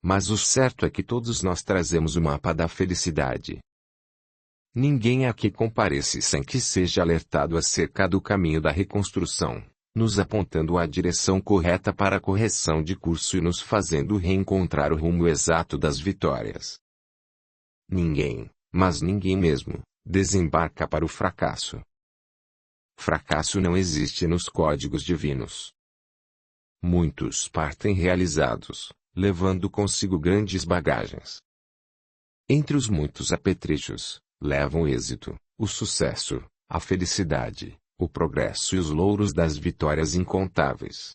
Mas o certo é que todos nós trazemos o mapa da felicidade. Ninguém aqui comparece sem que seja alertado acerca do caminho da reconstrução, nos apontando a direção correta para a correção de curso e nos fazendo reencontrar o rumo exato das vitórias. Ninguém, mas ninguém mesmo, desembarca para o fracasso. Fracasso não existe nos códigos divinos. Muitos partem realizados, levando consigo grandes bagagens. Entre os muitos apetrechos, levam o êxito, o sucesso, a felicidade, o progresso e os louros das vitórias incontáveis.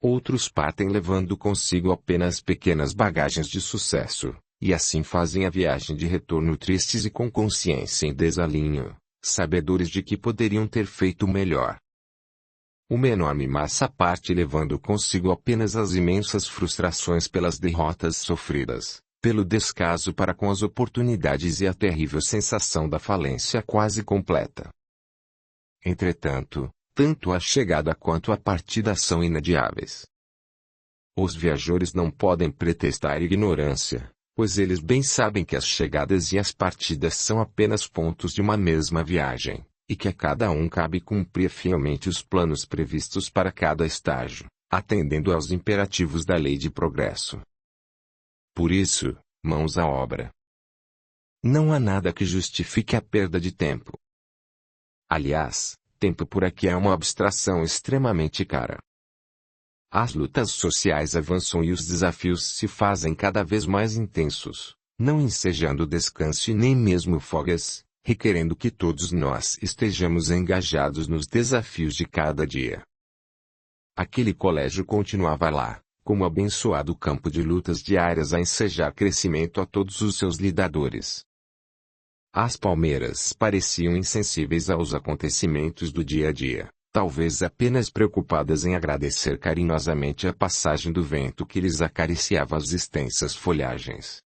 Outros partem levando consigo apenas pequenas bagagens de sucesso, e assim fazem a viagem de retorno tristes e com consciência em desalinho, sabedores de que poderiam ter feito melhor. Uma enorme massa parte levando consigo apenas as imensas frustrações pelas derrotas sofridas, pelo descaso para com as oportunidades e a terrível sensação da falência quase completa. Entretanto, tanto a chegada quanto a partida são inadiáveis. Os viajantes não podem pretextar ignorância, pois eles bem sabem que as chegadas e as partidas são apenas pontos de uma mesma viagem, e que a cada um cabe cumprir fielmente os planos previstos para cada estágio, atendendo aos imperativos da lei de progresso. Por isso, mãos à obra. Não há nada que justifique a perda de tempo. Aliás, tempo por aqui é uma abstração extremamente cara. As lutas sociais avançam e os desafios se fazem cada vez mais intensos, não ensejando descanso e nem mesmo folgas, requerendo que todos nós estejamos engajados nos desafios de cada dia. Aquele colégio continuava lá, como abençoado campo de lutas diárias a ensejar crescimento a todos os seus lidadores. As palmeiras pareciam insensíveis aos acontecimentos do dia a dia, talvez apenas preocupadas em agradecer carinhosamente a passagem do vento que lhes acariciava as extensas folhagens.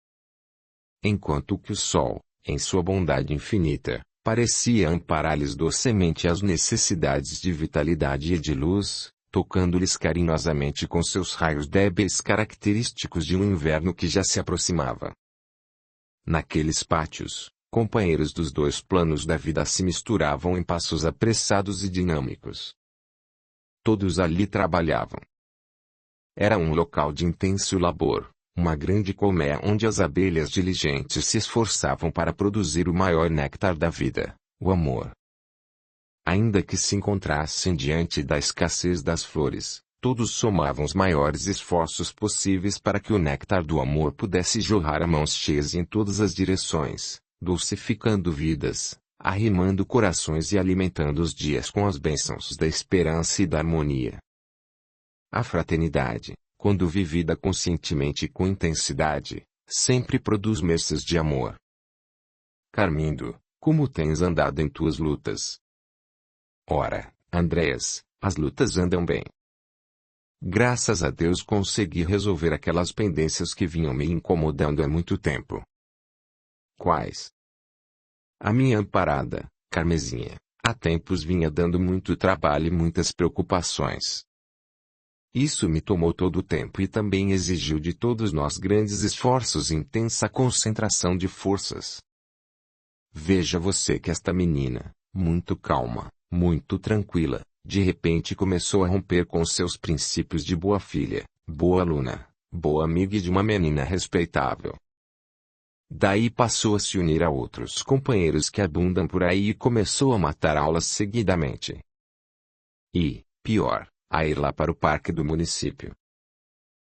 Enquanto que o sol, em sua bondade infinita, parecia amparar-lhes docemente as necessidades de vitalidade e de luz, tocando-lhes carinhosamente com seus raios débeis característicos de um inverno que já se aproximava. Naqueles pátios, companheiros dos dois planos da vida se misturavam em passos apressados e dinâmicos. Todos ali trabalhavam. Era um local de intenso labor, uma grande colmeia onde as abelhas diligentes se esforçavam para produzir o maior néctar da vida, o amor. Ainda que se encontrassem diante da escassez das flores, todos somavam os maiores esforços possíveis para que o néctar do amor pudesse jorrar a mãos cheias em todas as direções, dulcificando vidas, arrimando corações e alimentando os dias com as bênçãos da esperança e da harmonia. A fraternidade, quando vivida conscientemente e com intensidade, sempre produz meses de amor. Carmindo, como tens andado em tuas lutas? Ora, Andréas, as lutas andam bem. Graças a Deus consegui resolver aquelas pendências que vinham me incomodando há muito tempo. Quais? A minha amparada, Carmezinha, há tempos vinha dando muito trabalho e muitas preocupações. Isso me tomou todo o tempo e também exigiu de todos nós grandes esforços e intensa concentração de forças. Veja você que esta menina, muito calma, muito tranquila, de repente começou a romper com seus princípios de boa filha, boa aluna, boa amiga e de uma menina respeitável. Daí passou a se unir a outros companheiros que abundam por aí e começou a matar aulas seguidamente. E, pior, a ir lá para o parque do município.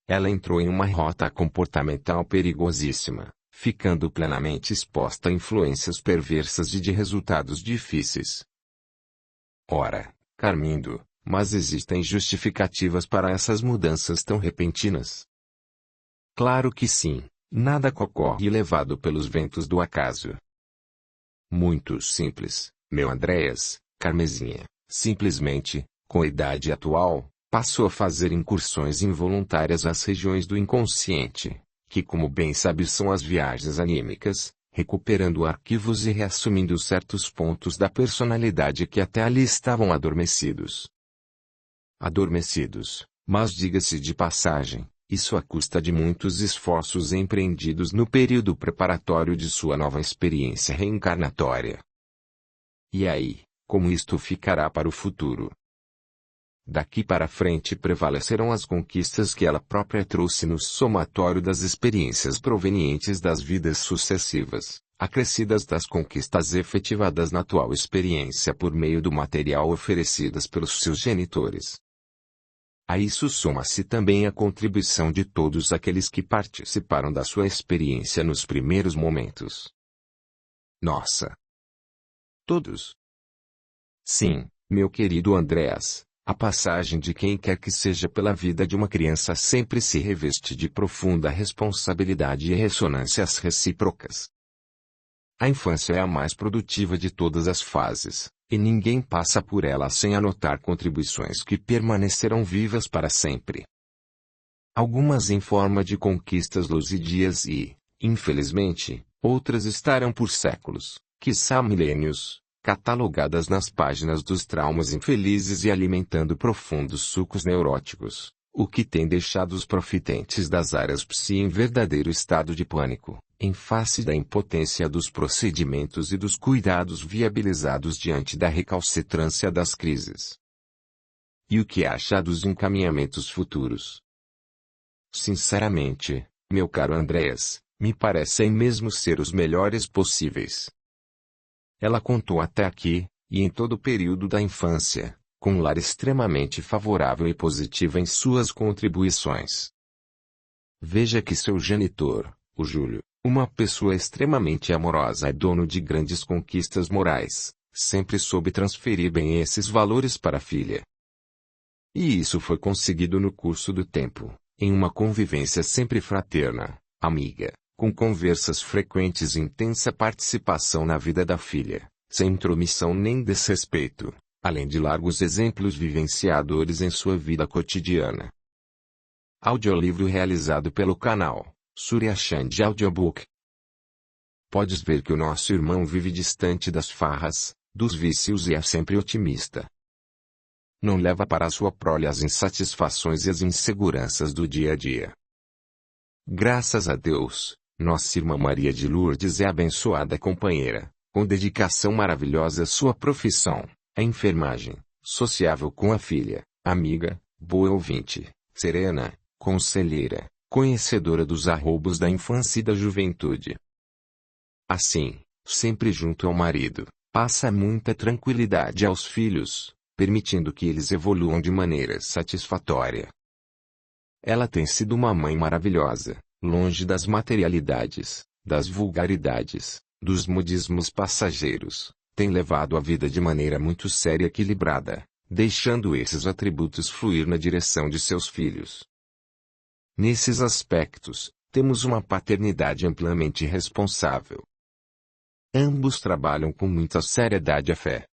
Ela entrou em uma rota comportamental perigosíssima, ficando plenamente exposta a influências perversas e de resultados difíceis. Ora, Carmindo, mas existem justificativas para essas mudanças tão repentinas? Claro que sim, nada ocorre levado pelos ventos do acaso. Muito simples, meu Andréas, Carmezinha, simplesmente, com a idade atual, passou a fazer incursões involuntárias às regiões do inconsciente, que como bem sabe são as viagens anímicas, recuperando arquivos e reassumindo certos pontos da personalidade que até ali estavam adormecidos. Adormecidos, mas diga-se de passagem, Isso à custa de muitos esforços empreendidos no período preparatório de sua nova experiência reencarnatória. E aí, como isto ficará para o futuro? Daqui para frente prevalecerão as conquistas que ela própria trouxe no somatório das experiências provenientes das vidas sucessivas, acrescidas das conquistas efetivadas na atual experiência por meio do material oferecidas pelos seus genitores. A isso soma-se também a contribuição de todos aqueles que participaram da sua experiência nos primeiros momentos. Nossa! Todos! Sim, meu querido Andreas. A passagem de quem quer que seja pela vida de uma criança sempre se reveste de profunda responsabilidade e ressonâncias recíprocas. A infância é a mais produtiva de todas as fases, e ninguém passa por ela sem anotar contribuições que permanecerão vivas para sempre. Algumas em forma de conquistas luzidias e, infelizmente, outras estarão por séculos, quiçá milênios, catalogadas nas páginas dos traumas infelizes e alimentando profundos sucos neuróticos, o que tem deixado os profitentes das áreas psi em verdadeiro estado de pânico, em face da impotência dos procedimentos e dos cuidados viabilizados diante da recalcitrância das crises. E o que acha dos encaminhamentos futuros? Sinceramente, meu caro Andreas, me parecem mesmo ser os melhores possíveis. Ela contou até aqui, e em todo o período da infância, com um lar extremamente favorável e positivo em suas contribuições. Veja que seu genitor, o Júlio, uma pessoa extremamente amorosa e dono de grandes conquistas morais, sempre soube transferir bem esses valores para a filha. E isso foi conseguido no curso do tempo, em uma convivência sempre fraterna, amiga, com conversas frequentes e intensa participação na vida da filha, sem intromissão nem desrespeito, além de largos exemplos vivenciadores em sua vida cotidiana. Audiolivro realizado pelo canal Surya Chand Audiobook. Podes ver que o nosso irmão vive distante das farras, dos vícios e é sempre otimista. Não leva para a sua prole as insatisfações e as inseguranças do dia a dia. Graças a Deus, nossa irmã Maria de Lourdes é abençoada companheira, com dedicação maravilhosa à sua profissão, a enfermagem, sociável com a filha, amiga, boa ouvinte, serena, conselheira, conhecedora dos arroubos da infância e da juventude. Assim, sempre junto ao marido, passa muita tranquilidade aos filhos, permitindo que eles evoluam de maneira satisfatória. Ela tem sido uma mãe maravilhosa, longe das materialidades, das vulgaridades, dos modismos passageiros, tem levado a vida de maneira muito séria e equilibrada, deixando esses atributos fluir na direção de seus filhos. Nesses aspectos, temos uma paternidade amplamente responsável. Ambos trabalham com muita seriedade a fé.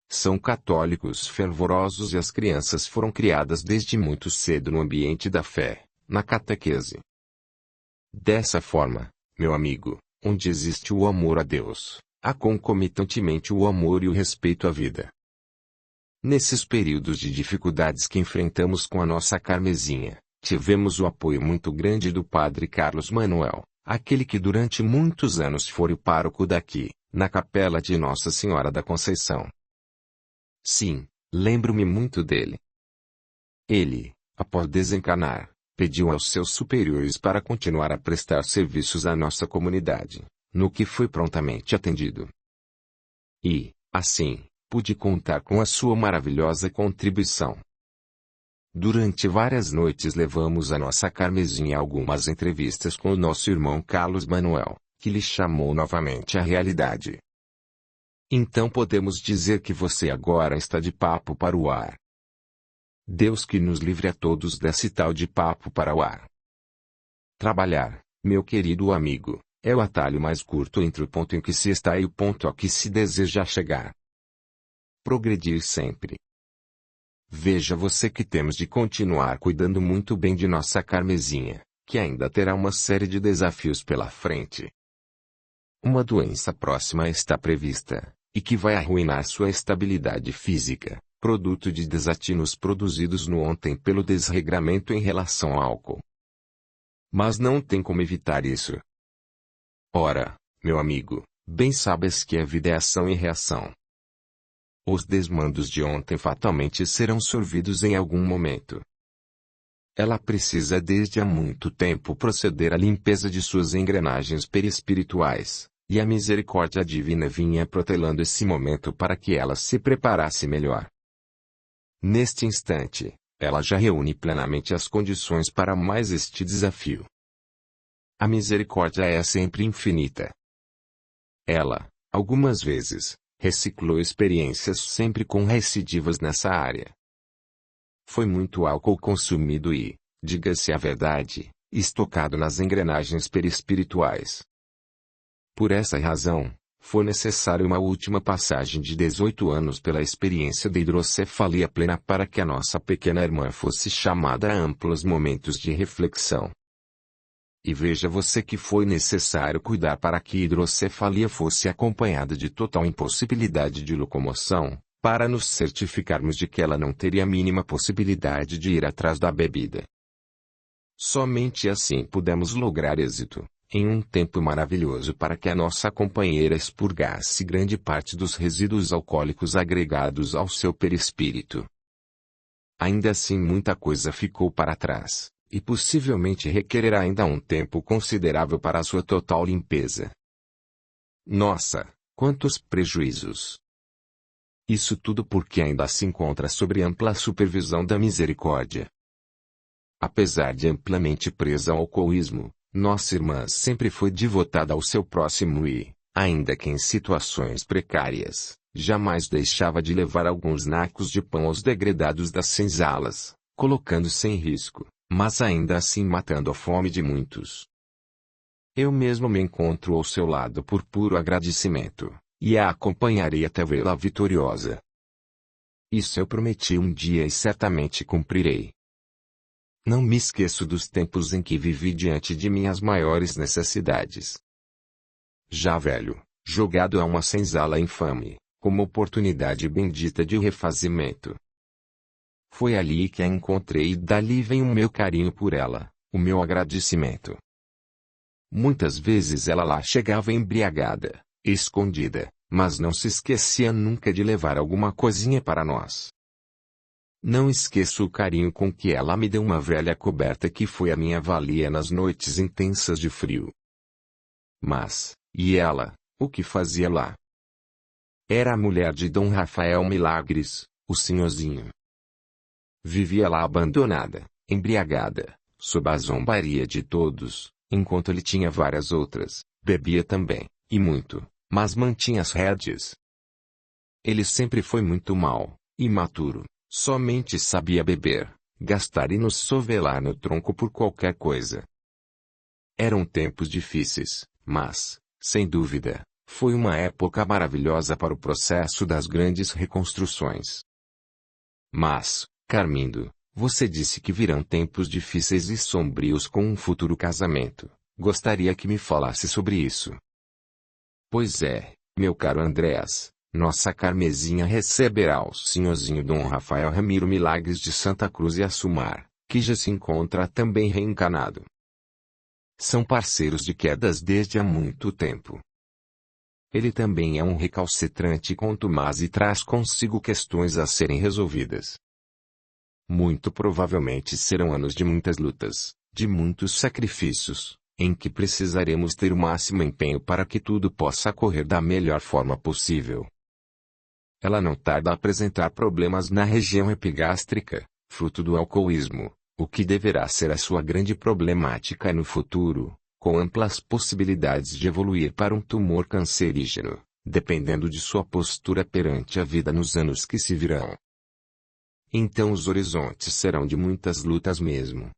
São católicos fervorosos e as crianças foram criadas desde muito cedo no ambiente da fé, na catequese. Dessa forma, meu amigo, onde existe o amor a Deus, há concomitantemente o amor e o respeito à vida. Nesses períodos de dificuldades que enfrentamos com a nossa Carmezinha, tivemos o apoio muito grande do Padre Carlos Manuel, aquele que durante muitos anos foi o pároco daqui, na capela de Nossa Senhora da Conceição. Sim, lembro-me muito dele. Ele, após desencarnar, pediu aos seus superiores para continuar a prestar serviços à nossa comunidade, no que foi prontamente atendido. E, assim, pude contar com a sua maravilhosa contribuição. Durante várias noites levamos a nossa Carmezinha algumas entrevistas com o nosso irmão Carlos Manuel, que lhe chamou novamente à realidade. Então podemos dizer que você agora está de papo para o ar. Deus que nos livre a todos desse tal de papo para o ar. Trabalhar, meu querido amigo, é o atalho mais curto entre o ponto em que se está e o ponto a que se deseja chegar. Progredir sempre. Veja você que temos de continuar cuidando muito bem de nossa Carmezinha, que ainda terá uma série de desafios pela frente. Uma doença próxima está prevista, e que vai arruinar sua estabilidade física, produto de desatinos produzidos no ontem pelo desregramento em relação ao álcool. Mas não tem como evitar isso. Ora, meu amigo, bem sabes que a vida é ação e reação. Os desmandos de ontem fatalmente serão sorvidos em algum momento. Ela precisa desde há muito tempo proceder à limpeza de suas engrenagens perispirituais, e a misericórdia divina vinha protelando esse momento para que ela se preparasse melhor. Neste instante, ela já reúne plenamente as condições para mais este desafio. A misericórdia é sempre infinita. Ela, algumas vezes, reciclou experiências sempre com recidivas nessa área. Foi muito álcool consumido e, diga-se a verdade, estocado nas engrenagens perispirituais. Por essa razão, foi necessária uma última passagem de 18 anos pela experiência da hidrocefalia plena para que a nossa pequena irmã fosse chamada a amplos momentos de reflexão. E veja você que foi necessário cuidar para que a hidrocefalia fosse acompanhada de total impossibilidade de locomoção, para nos certificarmos de que ela não teria a mínima possibilidade de ir atrás da bebida. Somente assim pudemos lograr êxito, em um tempo maravilhoso para que a nossa companheira expurgasse grande parte dos resíduos alcoólicos agregados ao seu perispírito. Ainda assim muita coisa ficou para trás, e possivelmente requererá ainda um tempo considerável para a sua total limpeza. Nossa, quantos prejuízos! Isso tudo porque ainda se encontra sob ampla supervisão da misericórdia. Apesar de amplamente presa ao alcoolismo, nossa irmã sempre foi devotada ao seu próximo e, ainda que em situações precárias, jamais deixava de levar alguns nacos de pão aos degredados das senzalas, colocando-se em risco, mas ainda assim matando a fome de muitos. Eu mesmo me encontro ao seu lado por puro agradecimento, e a acompanharei até vê-la vitoriosa. Isso eu prometi um dia e certamente cumprirei. Não me esqueço dos tempos em que vivi diante de minhas maiores necessidades. Já velho, jogado a uma senzala infame, como oportunidade bendita de refazimento. Foi ali que a encontrei e dali vem o meu carinho por ela, o meu agradecimento. Muitas vezes ela lá chegava embriagada, escondida, mas não se esquecia nunca de levar alguma coisinha para nós. Não esqueço o carinho com que ela me deu uma velha coberta que foi a minha valia nas noites intensas de frio. Mas, e ela, o que fazia lá? Era a mulher de Dom Rafael Milagres, o senhorzinho. Vivia lá abandonada, embriagada, sob a zombaria de todos, enquanto ele tinha várias outras, bebia também, e muito, mas mantinha as rédeas. Ele sempre foi muito mau, imaturo. Somente sabia beber, gastar e nos sovelar no tronco por qualquer coisa. Eram tempos difíceis, mas, sem dúvida, foi uma época maravilhosa para o processo das grandes reconstruções. Mas, Carmindo, você disse que virão tempos difíceis e sombrios com um futuro casamento. Gostaria que me falasse sobre isso. Pois é, meu caro Andréas. Nossa Carmezinha receberá o senhorzinho Dom Rafael Ramiro Milagres de Santa Cruz e Assumar, que já se encontra também reencarnado. São parceiros de quedas desde há muito tempo. Ele também é um recalcitrante contumaz e traz consigo questões a serem resolvidas. Muito provavelmente serão anos de muitas lutas, de muitos sacrifícios, em que precisaremos ter o máximo empenho para que tudo possa correr da melhor forma possível. Ela não tarda a apresentar problemas na região epigástrica, fruto do alcoolismo, o que deverá ser a sua grande problemática no futuro, com amplas possibilidades de evoluir para um tumor cancerígeno, dependendo de sua postura perante a vida nos anos que se virão. Então os horizontes serão de muitas lutas mesmo.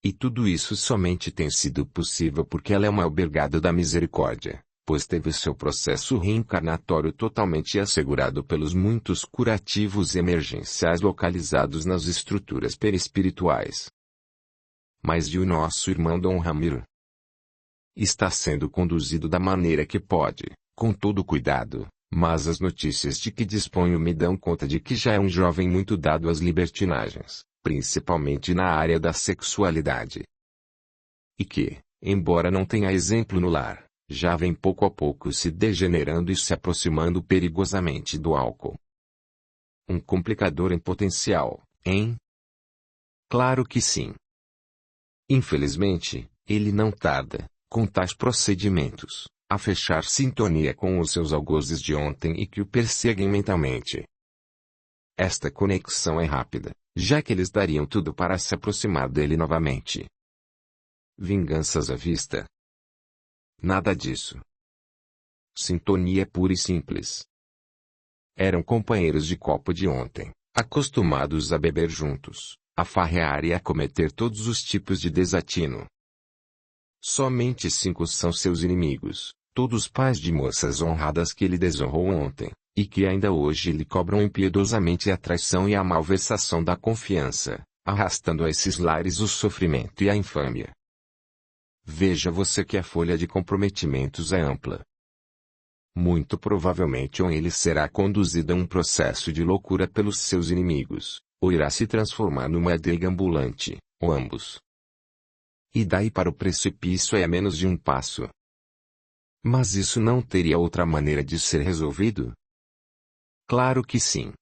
E tudo isso somente tem sido possível porque ela é uma albergada da misericórdia, pois teve seu processo reencarnatório totalmente assegurado pelos muitos curativos emergenciais localizados nas estruturas perispirituais. Mas e o nosso irmão Dom Ramiro? Está sendo conduzido da maneira que pode, com todo cuidado, Mas as notícias de que disponho me dão conta de que já é um jovem muito dado às libertinagens, principalmente na área da sexualidade. E que, embora não tenha exemplo no lar, já vem pouco a pouco se degenerando e se aproximando perigosamente do álcool. Um complicador em potencial, hein? Claro que sim. Infelizmente, ele não tarda, com tais procedimentos, a fechar sintonia com os seus algozes de ontem e que o perseguem mentalmente. Esta conexão é rápida, já que eles dariam tudo para se aproximar dele novamente. Vinganças à vista? Nada disso. Sintonia pura e simples. Eram companheiros de copo de ontem, acostumados a beber juntos, a farrear e a cometer todos os tipos de desatino. Somente 5 são seus inimigos, todos pais de moças honradas que ele desonrou ontem, e que ainda hoje lhe cobram impiedosamente a traição e a malversação da confiança, arrastando a esses lares o sofrimento e a infâmia. Veja você que a folha de comprometimentos é ampla. Muito provavelmente ou ele será conduzido a um processo de loucura pelos seus inimigos, ou irá se transformar numa adega ambulante, ou ambos. E daí para o precipício é a menos de um passo. Mas isso não teria outra maneira de ser resolvido? Claro que sim.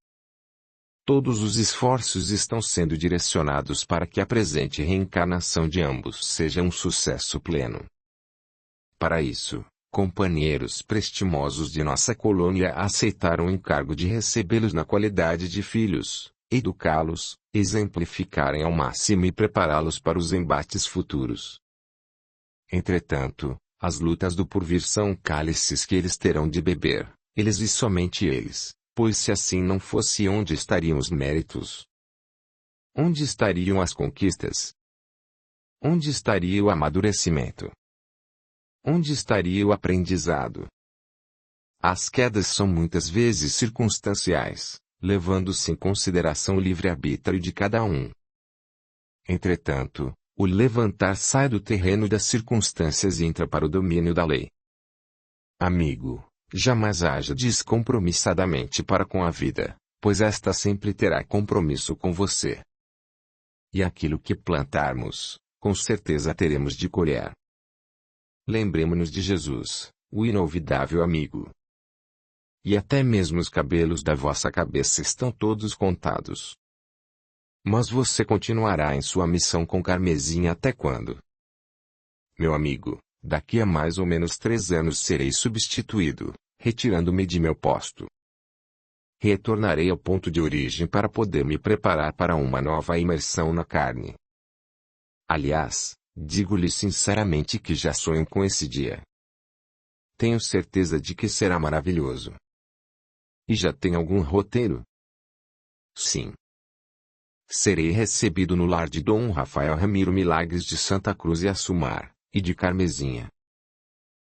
Todos os esforços estão sendo direcionados para que a presente reencarnação de ambos seja um sucesso pleno. Para isso, companheiros prestimosos de nossa colônia aceitaram o encargo de recebê-los na qualidade de filhos, educá-los, exemplificarem ao máximo e prepará-los para os embates futuros. Entretanto, as lutas do porvir são cálices que eles terão de beber, eles e somente eles, pois se assim não fosse, onde estariam os méritos? Onde estariam as conquistas? Onde estaria o amadurecimento? Onde estaria o aprendizado? As quedas são muitas vezes circunstanciais, levando-se em consideração o livre-arbítrio de cada um. Entretanto, o levantar sai do terreno das circunstâncias e entra para o domínio da lei. Amigo, jamais haja descompromissadamente para com a vida, pois esta sempre terá compromisso com você. E aquilo que plantarmos, com certeza teremos de colher. Lembremo-nos de Jesus, o inolvidável amigo. E até mesmo os cabelos da vossa cabeça estão todos contados. Mas você continuará em sua missão com Carmesim até quando? Meu amigo, daqui a mais ou menos 3 anos serei substituído, retirando-me de meu posto. Retornarei ao ponto de origem para poder me preparar para uma nova imersão na carne. Aliás, digo-lhe sinceramente que já sonho com esse dia. Tenho certeza de que será maravilhoso. E já tem algum roteiro? Sim. Serei recebido no lar de Dom Rafael Ramiro Milagres de Santa Cruz e Assumar, e de Carmesinha.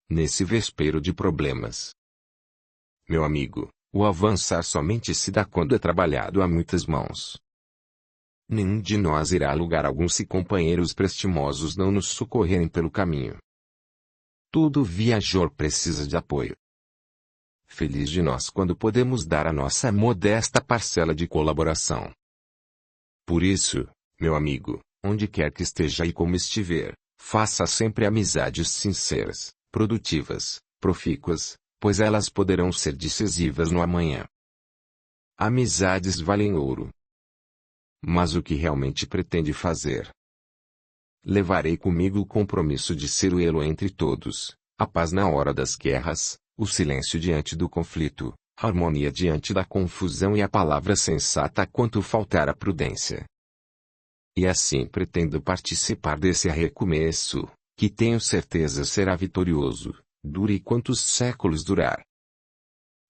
Nesse vespeiro de problemas. Meu amigo, o avançar somente se dá quando é trabalhado a muitas mãos. Nenhum de nós irá a lugar algum se companheiros prestimosos não nos socorrerem pelo caminho. Todo viajor precisa de apoio. Feliz de nós quando podemos dar a nossa modesta parcela de colaboração. Por isso, meu amigo, onde quer que esteja e como estiver, faça sempre amizades sinceras, produtivas, profícuas, pois elas poderão ser decisivas no amanhã. Amizades valem ouro. Mas o que realmente pretende fazer? Levarei comigo o compromisso de ser o elo entre todos, a paz na hora das guerras, o silêncio diante do conflito, a harmonia diante da confusão e a palavra sensata quanto faltar a prudência. E assim pretendo participar desse recomeço, que tenho certeza será vitorioso, dure quantos séculos durar.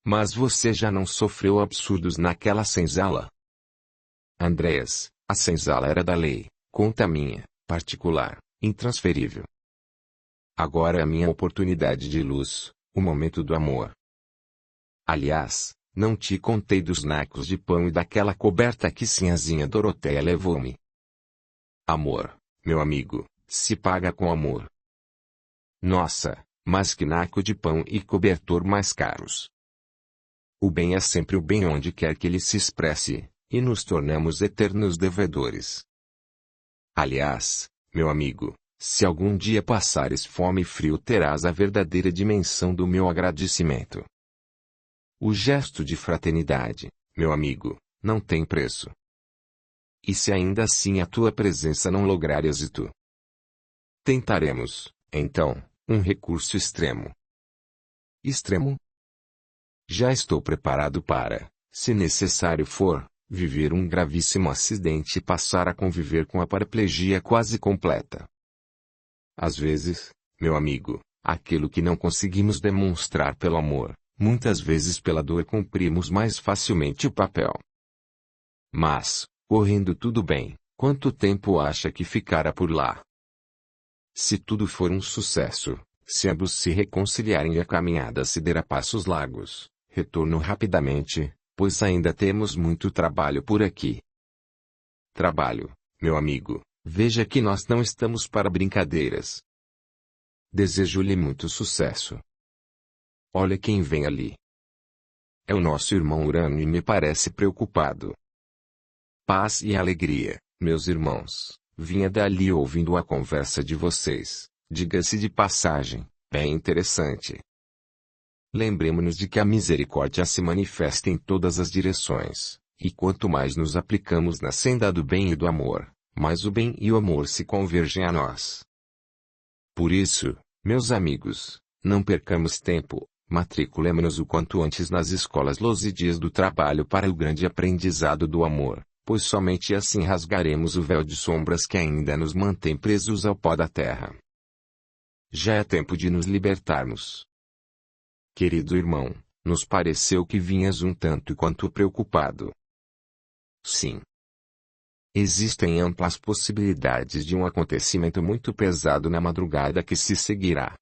Mas você já não sofreu absurdos naquela senzala? Andréas, a senzala era da lei, conta minha, particular, intransferível. Agora é a minha oportunidade de luz, o momento do amor. Aliás, não te contei dos nacos de pão e daquela coberta que sinhazinha Doroteia levou-me. Amor, meu amigo, se paga com amor. Nossa, mas que naco de pão e cobertor mais caros. O bem é sempre o bem onde quer que ele se expresse, e nos tornamos eternos devedores. Aliás, meu amigo, se algum dia passares fome e frio terás a verdadeira dimensão do meu agradecimento. O gesto de fraternidade, meu amigo, não tem preço. E se ainda assim a tua presença não lograr êxito? Tentaremos, então, um recurso extremo. Extremo? Já estou preparado para, se necessário for, viver um gravíssimo acidente e passar a conviver com a paraplegia quase completa. Às vezes, meu amigo, aquilo que não conseguimos demonstrar pelo amor, muitas vezes pela dor cumprimos mais facilmente o papel. Mas, correndo tudo bem, quanto tempo acha que ficará por lá? Se tudo for um sucesso, se ambos se reconciliarem e a caminhada se der a passos largos, retorno rapidamente, pois ainda temos muito trabalho por aqui. Trabalho, meu amigo, veja que nós não estamos para brincadeiras. Desejo-lhe muito sucesso. Olha quem vem ali. É o nosso irmão Urano e me parece preocupado. Paz e alegria, meus irmãos, vinha dali ouvindo a conversa de vocês, diga-se de passagem, bem interessante. Lembremos-nos de que a misericórdia se manifesta em todas as direções, e quanto mais nos aplicamos na senda do bem e do amor, mais o bem e o amor se convergem a nós. Por isso, meus amigos, não percamos tempo, matriculemo-nos o quanto antes nas escolas Lusíadas do trabalho para o grande aprendizado do amor, pois somente assim rasgaremos o véu de sombras que ainda nos mantém presos ao pó da terra. Já é tempo de nos libertarmos. Querido irmão, nos pareceu que vinhas um tanto quanto preocupado. Sim. Existem amplas possibilidades de um acontecimento muito pesado na madrugada que se seguirá.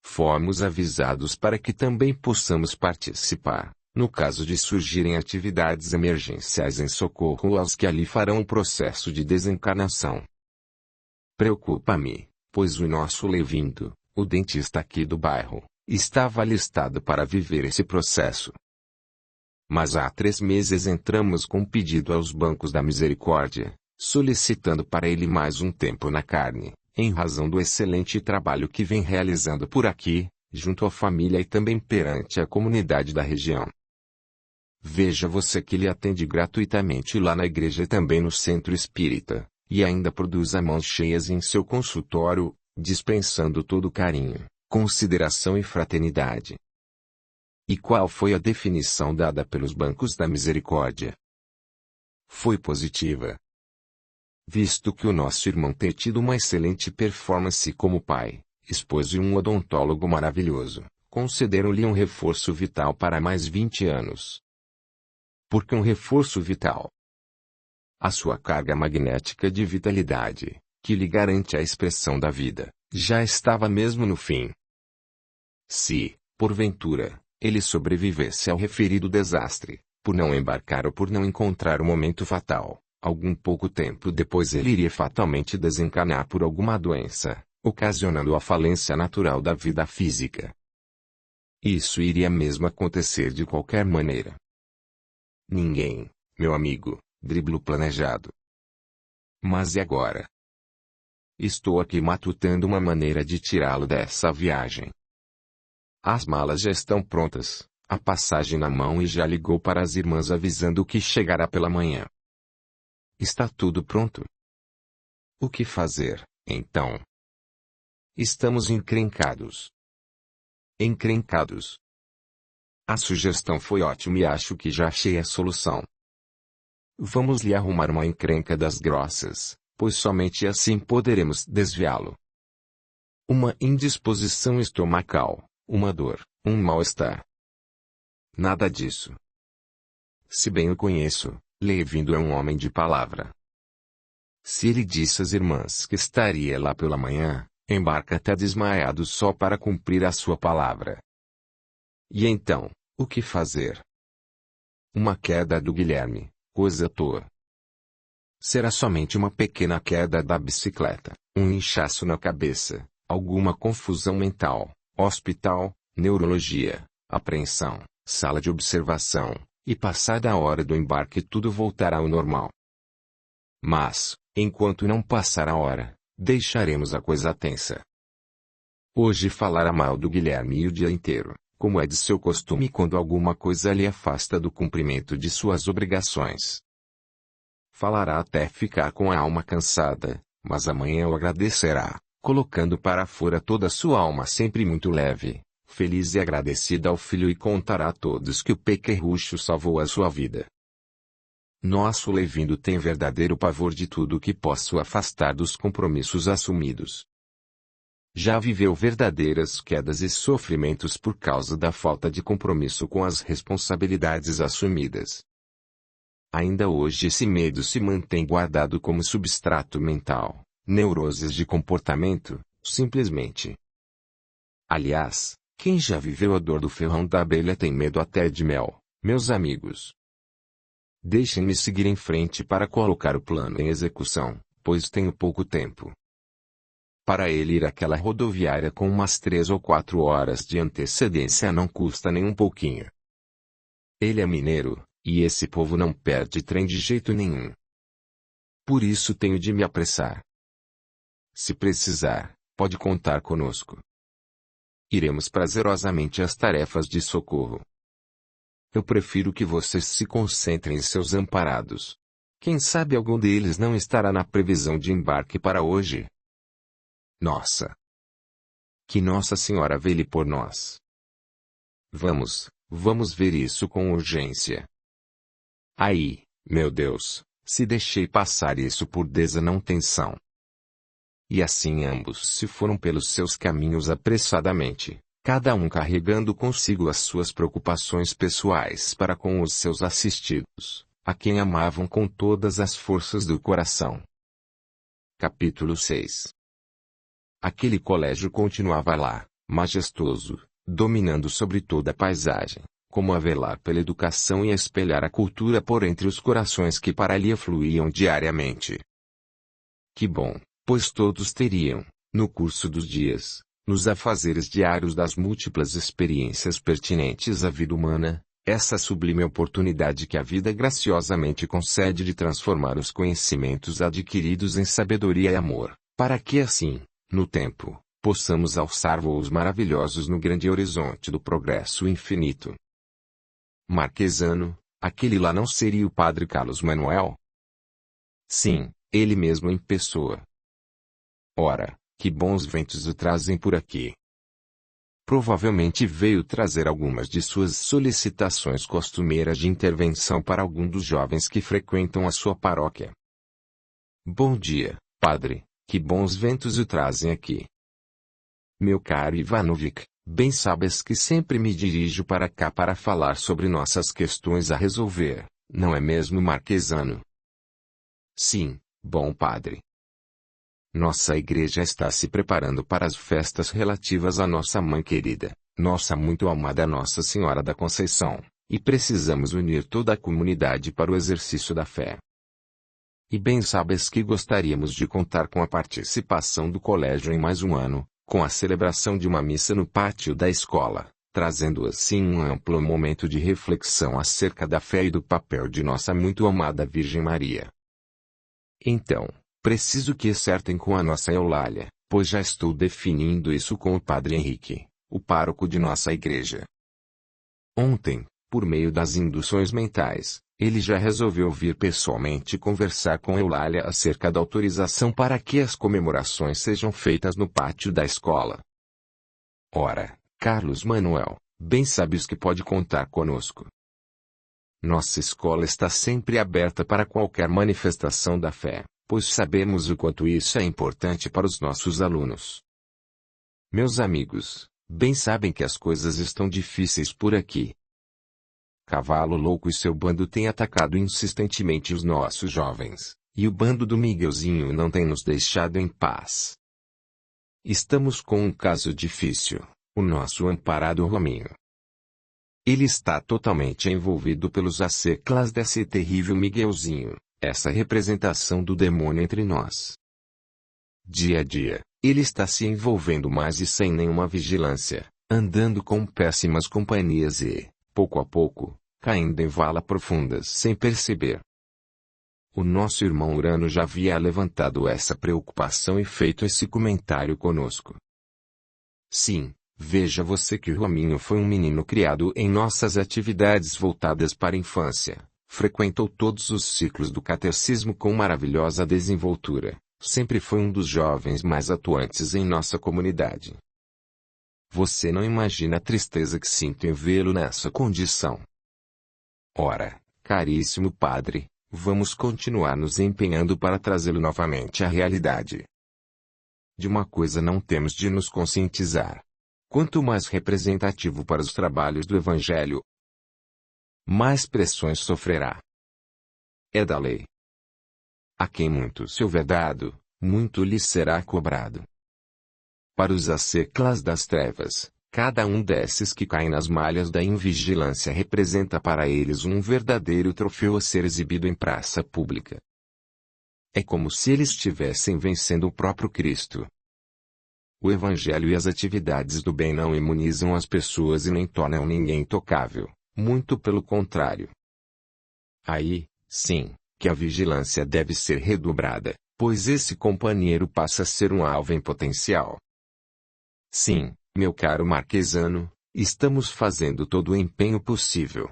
Fomos avisados para que também possamos participar, no caso de surgirem atividades emergenciais em socorro aos que ali farão o processo de desencarnação. Preocupa-me, pois o nosso Levindo, o dentista aqui do bairro, estava alistado para viver esse processo. Mas há 3 meses entramos com um pedido aos bancos da misericórdia, solicitando para ele mais um tempo na carne, em razão do excelente trabalho que vem realizando por aqui, junto à família e também perante a comunidade da região. Veja você que ele atende gratuitamente lá na igreja e também no centro espírita, e ainda produz a mãos cheias em seu consultório, dispensando todo o carinho, consideração e fraternidade. E qual foi a definição dada pelos bancos da misericórdia? Foi positiva. Visto que o nosso irmão tem tido uma excelente performance como pai, esposo e um odontólogo maravilhoso, concederam-lhe um reforço vital para mais 20 anos. Por que um reforço vital? A sua carga magnética de vitalidade, que lhe garante a expressão da vida, já estava mesmo no fim. Se, porventura, ele sobrevivesse ao referido desastre, por não embarcar ou por não encontrar o momento fatal, algum pouco tempo depois ele iria fatalmente desencarnar por alguma doença, ocasionando a falência natural da vida física. Isso iria mesmo acontecer de qualquer maneira. Ninguém, meu amigo, dribla o planejado. Mas e agora? Estou aqui matutando uma maneira de tirá-lo dessa viagem. As malas já estão prontas, a passagem na mão e já ligou para as irmãs avisando que chegará pela manhã. Está tudo pronto. O que fazer, então? Estamos encrencados. Encrencados. A sugestão foi ótima e acho que já achei a solução. Vamos lhe arrumar uma encrenca das grossas, pois somente assim poderemos desviá-lo. Uma indisposição estomacal, uma dor, um mal-estar. Nada disso. Se bem o conheço, Levindo é um homem de palavra. Se ele disse às irmãs que estaria lá pela manhã, embarca até desmaiado só para cumprir a sua palavra. E então, o que fazer? Uma queda do Guilherme, coisa à toa. Será somente uma pequena queda da bicicleta, um inchaço na cabeça, alguma confusão mental, hospital, neurologia, apreensão, sala de observação, e passada a hora do embarque tudo voltará ao normal. Mas, enquanto não passar a hora, deixaremos a coisa tensa. Hoje falará mal do Guilherme o dia inteiro, como é de seu costume quando alguma coisa lhe afasta do cumprimento de suas obrigações. Falará até ficar com a alma cansada, mas amanhã o agradecerá, colocando para fora toda a sua alma sempre muito leve, feliz e agradecida ao filho e contará a todos que o pequerrucho salvou a sua vida. Nosso Levindo tem verdadeiro pavor de tudo que possa o afastar dos compromissos assumidos. Já viveu verdadeiras quedas e sofrimentos por causa da falta de compromisso com as responsabilidades assumidas. Ainda hoje esse medo se mantém guardado como substrato mental, neuroses de comportamento, simplesmente. Aliás, quem já viveu a dor do ferrão da abelha tem medo até de mel, meus amigos. Deixem-me seguir em frente para colocar o plano em execução, pois tenho pouco tempo. Para ele ir àquela rodoviária com umas 3 ou 4 horas de antecedência não custa nem um pouquinho. Ele é mineiro, e esse povo não perde trem de jeito nenhum. Por isso tenho de me apressar. Se precisar, pode contar conosco. Iremos prazerosamente às tarefas de socorro. Eu prefiro que vocês se concentrem em seus amparados. Quem sabe algum deles não estará na previsão de embarque para hoje? Nossa! Que Nossa Senhora vele por nós. Vamos ver isso com urgência. Aí, meu Deus, se deixei passar isso por desatenção. E assim ambos se foram pelos seus caminhos apressadamente, cada um carregando consigo as suas preocupações pessoais para com os seus assistidos, a quem amavam com todas as forças do coração. Capítulo 6. Aquele colégio continuava lá, majestoso, dominando sobre toda a paisagem, como a velar pela educação e a espelhar a cultura por entre os corações que para ali afluíam diariamente. Que bom, pois todos teriam, no curso dos dias, nos afazeres diários das múltiplas experiências pertinentes à vida humana, essa sublime oportunidade que a vida graciosamente concede de transformar os conhecimentos adquiridos em sabedoria e amor, para que assim, no tempo, possamos alçar voos maravilhosos no grande horizonte do progresso infinito. Marquesano, aquele lá não seria o padre Carlos Manuel? Sim, ele mesmo em pessoa. Ora, que bons ventos o trazem por aqui. Provavelmente veio trazer algumas de suas solicitações costumeiras de intervenção para algum dos jovens que frequentam a sua paróquia. Bom dia, padre, que bons ventos o trazem aqui. Meu caro Ivanovic, bem sabes que sempre me dirijo para cá para falar sobre nossas questões a resolver, não é mesmo, Marquesano? Sim, bom padre. Nossa igreja está se preparando para as festas relativas à nossa mãe querida, nossa muito amada Nossa Senhora da Conceição, e precisamos unir toda a comunidade para o exercício da fé. E bem sabes que gostaríamos de contar com a participação do colégio em mais um ano, com a celebração de uma missa no pátio da escola, trazendo assim um amplo momento de reflexão acerca da fé e do papel de nossa muito amada Virgem Maria. Então, preciso que acertem com a nossa Eulália, pois já estou definindo isso com o padre Henrique, o pároco de nossa igreja. Ontem, por meio das induções mentais, ele já resolveu vir pessoalmente conversar com Eulália acerca da autorização para que as comemorações sejam feitas no pátio da escola. Ora, Carlos Manuel, bem sabes que pode contar conosco. Nossa escola está sempre aberta para qualquer manifestação da fé, pois sabemos o quanto isso é importante para os nossos alunos. Meus amigos, bem sabem que as coisas estão difíceis por aqui. Cavalo Louco e seu bando têm atacado insistentemente os nossos jovens, e o bando do Miguelzinho não tem nos deixado em paz. Estamos com um caso difícil, o nosso amparado Rominho. Ele está totalmente envolvido pelos aceclas desse terrível Miguelzinho, essa representação do demônio entre nós. Dia a dia, ele está se envolvendo mais e sem nenhuma vigilância, andando com péssimas companhias e, pouco a pouco, caindo em vala profundas sem perceber. O nosso irmão Urano já havia levantado essa preocupação e feito esse comentário conosco. Sim, veja você que o Rominho foi um menino criado em nossas atividades voltadas para a infância, frequentou todos os ciclos do catecismo com maravilhosa desenvoltura, sempre foi um dos jovens mais atuantes em nossa comunidade. Você não imagina a tristeza que sinto em vê-lo nessa condição. Ora, caríssimo padre, vamos continuar nos empenhando para trazê-lo novamente à realidade. De uma coisa não temos de nos conscientizar. Quanto mais representativo para os trabalhos do Evangelho, mais pressões sofrerá. É da lei. A quem muito se houver dado, muito lhe será cobrado. Para os asseclas das trevas, cada um desses que caem nas malhas da invigilância representa para eles um verdadeiro troféu a ser exibido em praça pública. É como se eles estivessem vencendo o próprio Cristo. O Evangelho e as atividades do bem não imunizam as pessoas e nem tornam ninguém intocável, muito pelo contrário. Aí, sim, que a vigilância deve ser redobrada, pois esse companheiro passa a ser um alvo em potencial. Sim, meu caro marquesano, estamos fazendo todo o empenho possível.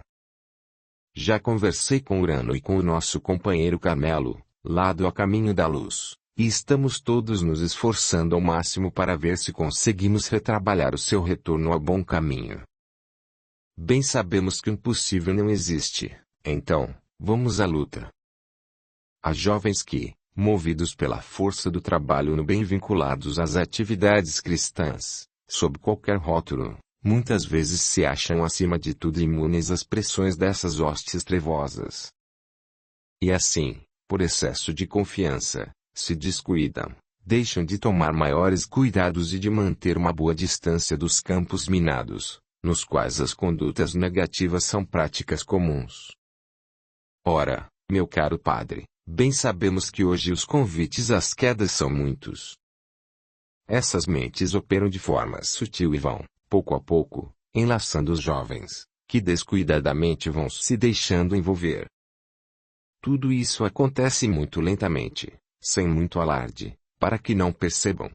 Já conversei com Urano e com o nosso companheiro Carmelo, lado a caminho da luz, e estamos todos nos esforçando ao máximo para ver se conseguimos retrabalhar o seu retorno ao bom caminho. Bem sabemos que o impossível não existe, então, vamos à luta. Há jovens que, movidos pela força do trabalho no bem vinculados às atividades cristãs, sob qualquer rótulo, muitas vezes se acham acima de tudo imunes às pressões dessas hostes trevosas. E assim, por excesso de confiança, se descuidam, deixam de tomar maiores cuidados e de manter uma boa distância dos campos minados, nos quais as condutas negativas são práticas comuns. Ora, meu caro padre, bem sabemos que hoje os convites às quedas são muitos. Essas mentes operam de forma sutil e vão, pouco a pouco, enlaçando os jovens, que descuidadamente vão se deixando envolver. Tudo isso acontece muito lentamente, sem muito alarde, para que não percebam.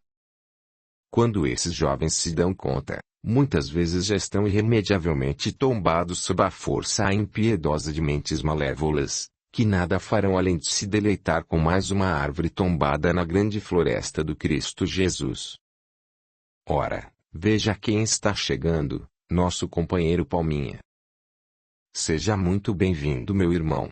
Quando esses jovens se dão conta, muitas vezes já estão irremediavelmente tombados sob a força impiedosa de mentes malévolas, que nada farão além de se deleitar com mais uma árvore tombada na grande floresta do Cristo Jesus. Ora, veja quem está chegando, nosso companheiro Palminha. Seja muito bem-vindo, meu irmão.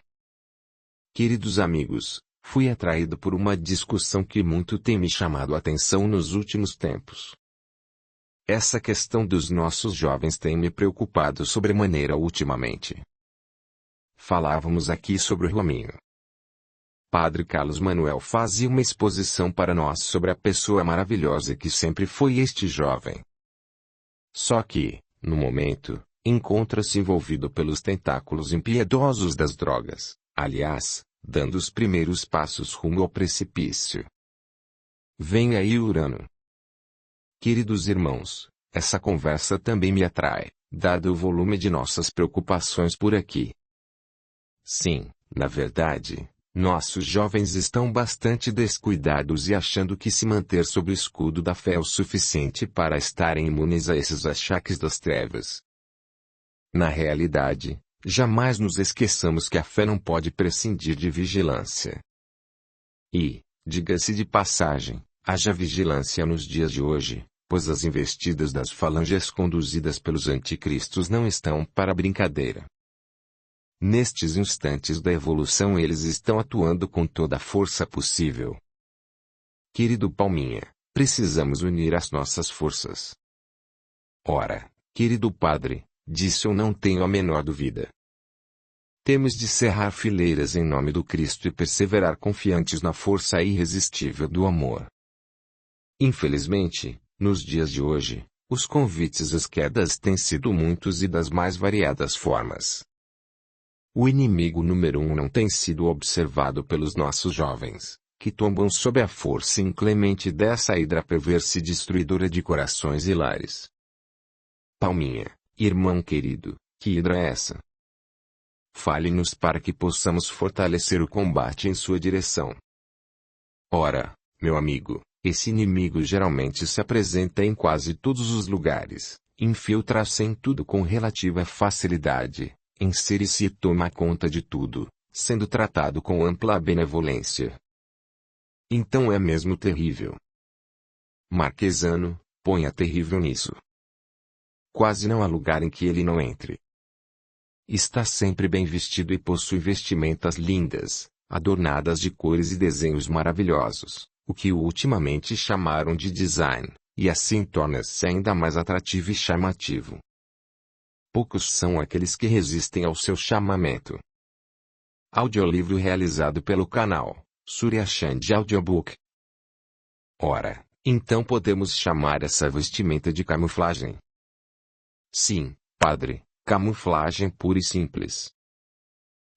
Queridos amigos, fui atraído por uma discussão que muito tem me chamado a atenção nos últimos tempos. Essa questão dos nossos jovens tem me preocupado sobremaneira ultimamente. Falávamos aqui sobre o Rominho. Padre Carlos Manuel fazia uma exposição para nós sobre a pessoa maravilhosa que sempre foi este jovem. Só que, no momento, encontra-se envolvido pelos tentáculos impiedosos das drogas, aliás, dando os primeiros passos rumo ao precipício. Vem aí Urano. Queridos irmãos, essa conversa também me atrai, dado o volume de nossas preocupações por aqui. Sim, na verdade, nossos jovens estão bastante descuidados e achando que se manter sob o escudo da fé é o suficiente para estarem imunes a esses achaques das trevas. Na realidade, jamais nos esqueçamos que a fé não pode prescindir de vigilância. E, diga-se de passagem, haja vigilância nos dias de hoje, pois as investidas das falanges conduzidas pelos anticristos não estão para brincadeira. Nestes instantes da evolução eles estão atuando com toda a força possível. Querido Palminha, precisamos unir as nossas forças. Ora, querido padre, disso eu não tenho a menor dúvida. Temos de cerrar fileiras em nome do Cristo e perseverar confiantes na força irresistível do amor. Infelizmente, nos dias de hoje, os convites às quedas têm sido muitos e das mais variadas formas. O inimigo número 1 não tem sido observado pelos nossos jovens, que tombam sob a força inclemente dessa hidra perversa e destruidora de corações e lares. Palminha, irmão querido, Que hidra é essa? Fale-nos para que possamos fortalecer o combate em sua direção. Ora, meu amigo, esse inimigo geralmente se apresenta em quase todos os lugares, infiltra-se em tudo com relativa facilidade, insere-se e toma conta de tudo, sendo tratado com ampla benevolência. Então é mesmo terrível. Marquesano, ponha terrível nisso. Quase não há lugar em que ele não entre. Está sempre bem vestido e possui vestimentas lindas, adornadas de cores e desenhos maravilhosos, o que ultimamente chamaram de design, e assim torna-se ainda mais atrativo e chamativo. Poucos são aqueles que resistem ao seu chamamento. Audiolivro realizado pelo canal Surya Chand Audiobook. Ora, então podemos chamar essa vestimenta de camuflagem. Sim, padre. Camuflagem pura e simples.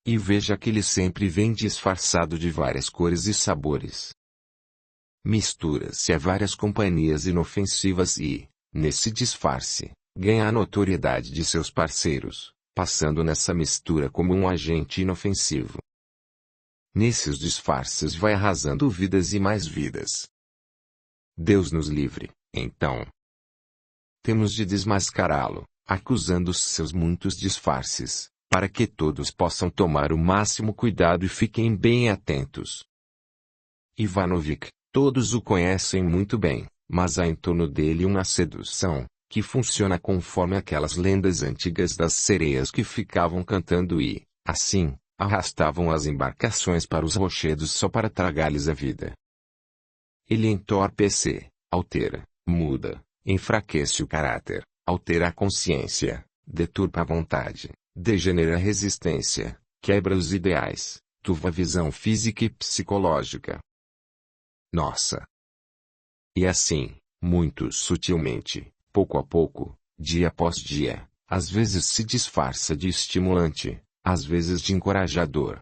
E veja que ele sempre vem disfarçado de várias cores e sabores. Mistura-se a várias companhias inofensivas e, nesse disfarce, ganha a notoriedade de seus parceiros, passando nessa mistura como um agente inofensivo. Nesses disfarces vai arrasando vidas e mais vidas. Deus nos livre, então. Temos de desmascará-lo, acusando os seus muitos disfarces, para que todos possam tomar o máximo cuidado e fiquem bem atentos. Ivanovic, todos o conhecem muito bem, mas há em torno dele uma sedução, que funciona conforme aquelas lendas antigas das sereias que ficavam cantando e, assim, arrastavam as embarcações para os rochedos só para tragar-lhes a vida. Ele entorpece, altera, muda, enfraquece o caráter, altera a consciência, deturpa a vontade, degenera a resistência, quebra os ideais, turva a visão física e psicológica. Nossa! E assim, muito sutilmente, pouco a pouco, dia após dia, às vezes se disfarça de estimulante, às vezes de encorajador.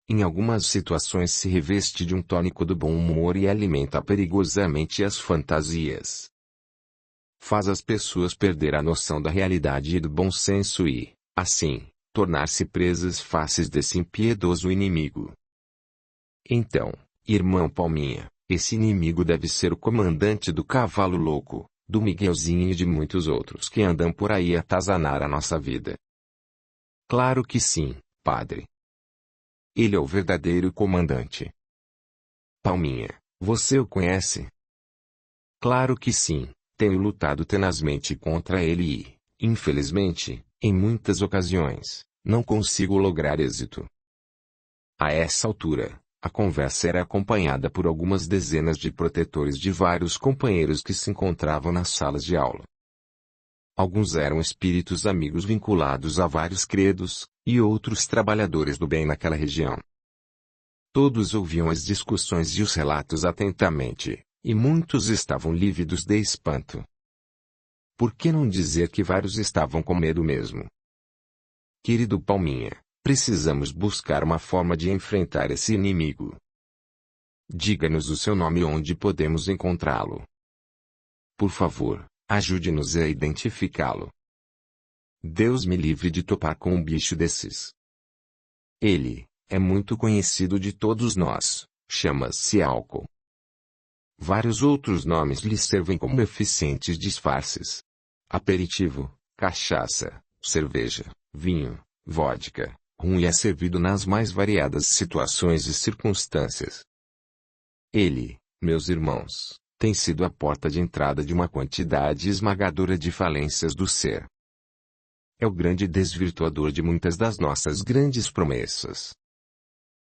Em algumas situações se reveste de um tônico do bom humor e alimenta perigosamente as fantasias. Faz as pessoas perder a noção da realidade e do bom senso e, assim, tornar-se presas fáceis desse impiedoso inimigo. Então, irmão Palminha, esse inimigo deve ser o comandante do cavalo louco, do Miguelzinho e de muitos outros que andam por aí a atazanar a nossa vida. Claro que sim, padre. Ele é o verdadeiro comandante. Palminha, você o conhece? Claro que sim. Tenho lutado tenazmente contra ele e, infelizmente, em muitas ocasiões, não consigo lograr êxito. A essa altura, a conversa era acompanhada por algumas dezenas de protetores de vários companheiros que se encontravam nas salas de aula. Alguns eram espíritos amigos vinculados a vários credos, e outros trabalhadores do bem naquela região. Todos ouviam as discussões e os relatos atentamente. E muitos estavam lívidos de espanto. Por que não dizer que vários estavam com medo mesmo? Querido Palminha, precisamos buscar uma forma de enfrentar esse inimigo. Diga-nos o seu nome e onde podemos encontrá-lo. Por favor, ajude-nos a identificá-lo. Deus me livre de topar com um bicho desses. Ele é muito conhecido de todos nós, chama-se álcool. Vários outros nomes lhe servem como eficientes disfarces. Aperitivo, cachaça, cerveja, vinho, vodka, rum e é servido nas mais variadas situações e circunstâncias. Ele, meus irmãos, tem sido a porta de entrada de uma quantidade esmagadora de falências do ser. É o grande desvirtuador de muitas das nossas grandes promessas.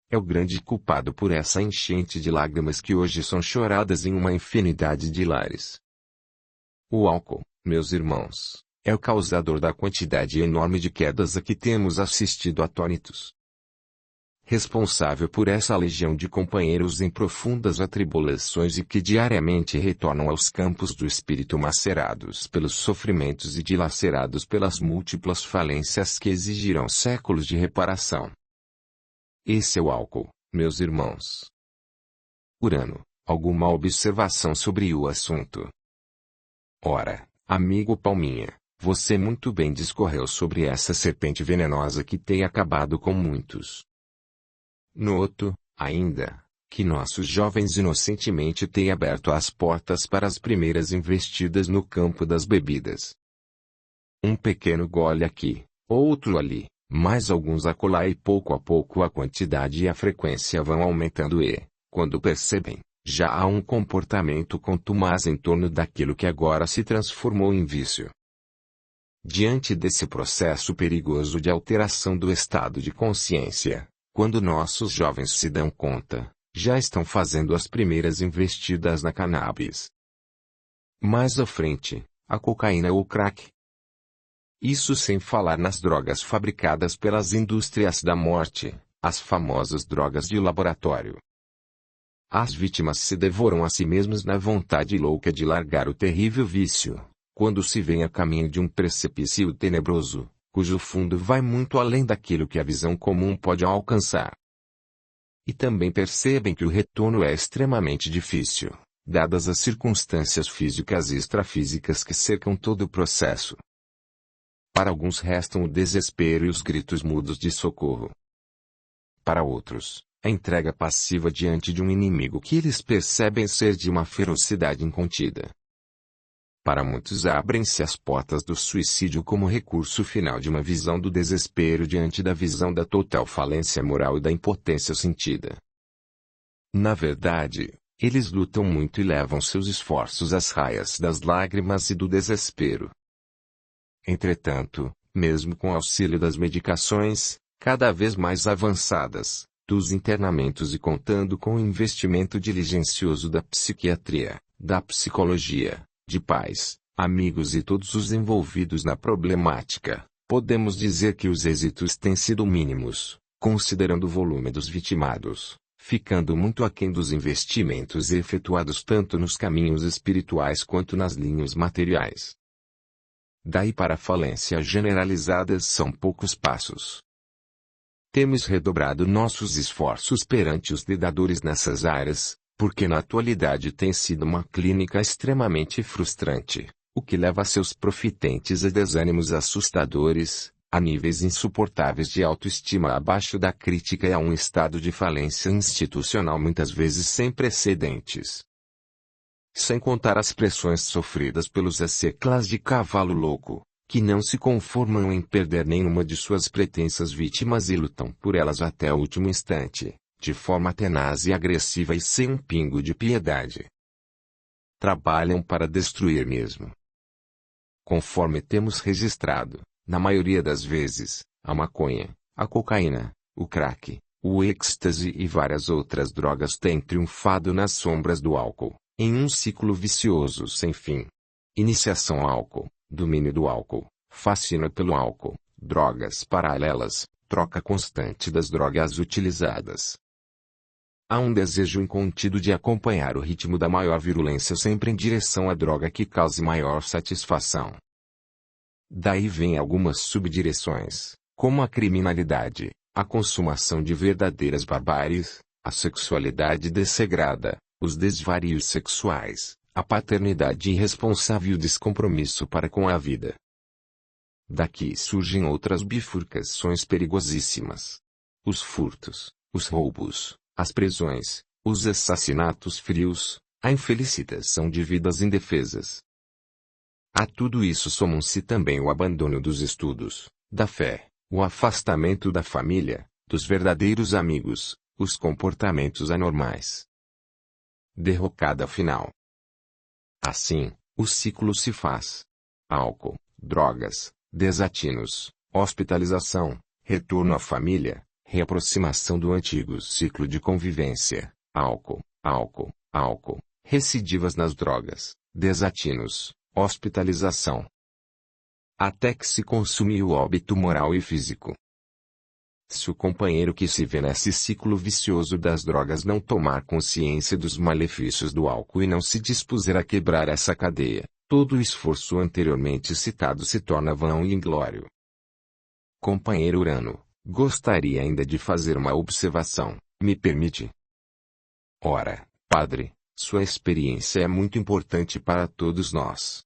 É o grande culpado por essa enchente de lágrimas que hoje são choradas em uma infinidade de lares. O álcool, meus irmãos, é o causador da quantidade enorme de quedas a que temos assistido atônitos. Responsável por essa legião de companheiros em profundas atribulações e que diariamente retornam aos campos do espírito macerados pelos sofrimentos e dilacerados pelas múltiplas falências que exigirão séculos de reparação. Esse é o álcool, meus irmãos. Urano, alguma observação sobre o assunto? Ora, amigo Palminha, Você muito bem discorreu sobre essa serpente venenosa que tem acabado com muitos. Noto, ainda, que nossos jovens inocentemente têm aberto as portas para as primeiras investidas no campo das bebidas. Um pequeno gole aqui, outro ali, mais alguns acolá, e pouco a pouco a quantidade e a frequência vão aumentando e, quando percebem, já há um comportamento contumaz em torno daquilo que agora se transformou em vício. Diante desse processo perigoso de alteração do estado de consciência, quando nossos jovens se dão conta, já estão fazendo as primeiras investidas na cannabis. Mais à frente, a cocaína ou crack. Isso sem falar nas drogas fabricadas pelas indústrias da morte, as famosas drogas de laboratório. As vítimas se devoram a si mesmas na vontade louca de largar o terrível vício, quando se vem a caminho de um precipício tenebroso, cujo fundo vai muito além daquilo que a visão comum pode alcançar. E também percebem que o retorno é extremamente difícil, dadas as circunstâncias físicas e extrafísicas que cercam todo o processo. Para alguns restam o desespero e os gritos mudos de socorro. Para outros, a entrega passiva diante de um inimigo que eles percebem ser de uma ferocidade incontida. Para muitos abrem-se as portas do suicídio como recurso final de uma visão do desespero diante da visão da total falência moral e da impotência sentida. Na verdade, eles lutam muito e levam seus esforços às raias das lágrimas e do desespero. Entretanto, mesmo com auxílio das medicações, cada vez mais avançadas, dos internamentos e contando com o investimento diligencioso da psiquiatria, da psicologia, de pais, amigos e todos os envolvidos na problemática, podemos dizer que os êxitos têm sido mínimos, considerando o volume dos vitimados, ficando muito aquém dos investimentos efetuados tanto nos caminhos espirituais quanto nas linhas materiais. Daí para a falência generalizada são poucos passos. Temos redobrado nossos esforços perante os lidadores nessas áreas, porque na atualidade tem sido uma clínica extremamente frustrante, o que leva seus profitentes a desânimos assustadores, a níveis insuportáveis de autoestima abaixo da crítica e a um estado de falência institucional muitas vezes sem precedentes. Sem contar as pressões sofridas pelos asseclas de cavalo louco, que não se conformam em perder nenhuma de suas pretensas vítimas e lutam por elas até o último instante, de forma tenaz e agressiva e sem um pingo de piedade. Trabalham para destruir mesmo. Conforme temos registrado, na maioria das vezes, a maconha, a cocaína, o crack, o êxtase e várias outras drogas têm triunfado nas sombras do álcool, em um ciclo vicioso sem fim. Iniciação ao álcool, domínio do álcool, fascínio pelo álcool, drogas paralelas, troca constante das drogas utilizadas. Há um desejo incontido de acompanhar o ritmo da maior virulência sempre em direção à droga que cause maior satisfação. Daí vêm algumas subdireções, como a criminalidade, a consumação de verdadeiras barbáries, a sexualidade desregrada, os desvarios sexuais, a paternidade irresponsável e o descompromisso para com a vida. Daqui surgem outras bifurcações perigosíssimas. Os furtos, os roubos, as prisões, os assassinatos frios, a infelicitação de vidas indefesas. A tudo isso somam-se também o abandono dos estudos, da fé, o afastamento da família, dos verdadeiros amigos, os comportamentos anormais. Derrocada final. Assim, o ciclo se faz. Álcool, drogas, desatinos, hospitalização, retorno à família, reaproximação do antigo ciclo de convivência, álcool, álcool, álcool, recidivas nas drogas, desatinos, hospitalização. Até que se consume o óbito moral e físico. Se o companheiro que se vê nesse ciclo vicioso das drogas não tomar consciência dos malefícios do álcool e não se dispuser a quebrar essa cadeia, todo o esforço anteriormente citado se torna vão e inglório. Companheiro Urano, gostaria ainda de fazer uma observação, me permite? Ora, padre, sua experiência é muito importante para todos nós.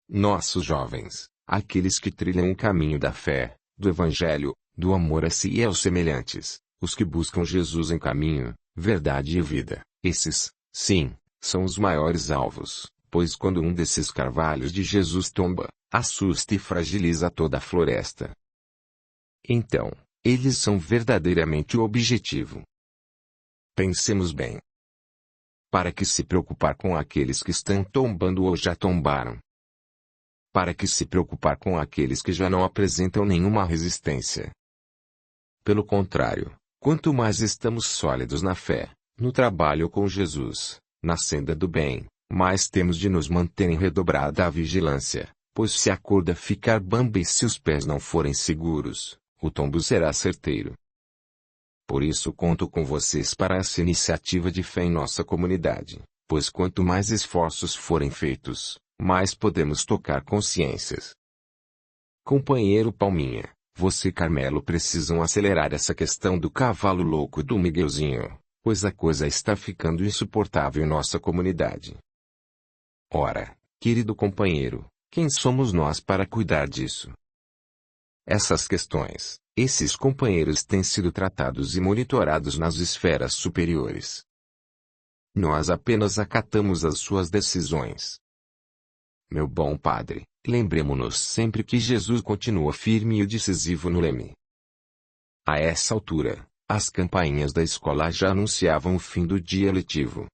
Nossos jovens, aqueles que trilham o caminho da fé, do evangelho, do amor a si e aos semelhantes, os que buscam Jesus em caminho, verdade e vida, esses, sim, são os maiores alvos, pois quando um desses carvalhos de Jesus tomba, assusta e fragiliza toda a floresta. Então, eles são verdadeiramente o objetivo. Pensemos bem. Para que se preocupar com aqueles que estão tombando ou já tombaram? Para que se preocupar com aqueles que já não apresentam nenhuma resistência? Pelo contrário, quanto mais estamos sólidos na fé, no trabalho com Jesus, na senda do bem, mais temos de nos manter em redobrada vigilância, pois se a corda ficar bamba e se os pés não forem seguros, o tombo será certeiro. Por isso conto com vocês para essa iniciativa de fé em nossa comunidade, pois quanto mais esforços forem feitos, mais podemos tocar consciências. Companheiro Palminha, você e Carmelo precisam acelerar essa questão do cavalo louco do Miguelzinho, pois a coisa está ficando insuportável em nossa comunidade. Ora, querido companheiro, quem somos nós para cuidar disso? Essas questões, esses companheiros têm sido tratados e monitorados nas esferas superiores. Nós apenas acatamos as suas decisões. Meu bom padre, lembremo-nos sempre que Jesus continua firme e decisivo no leme. A essa altura, as campainhas da escola já anunciavam o fim do dia letivo.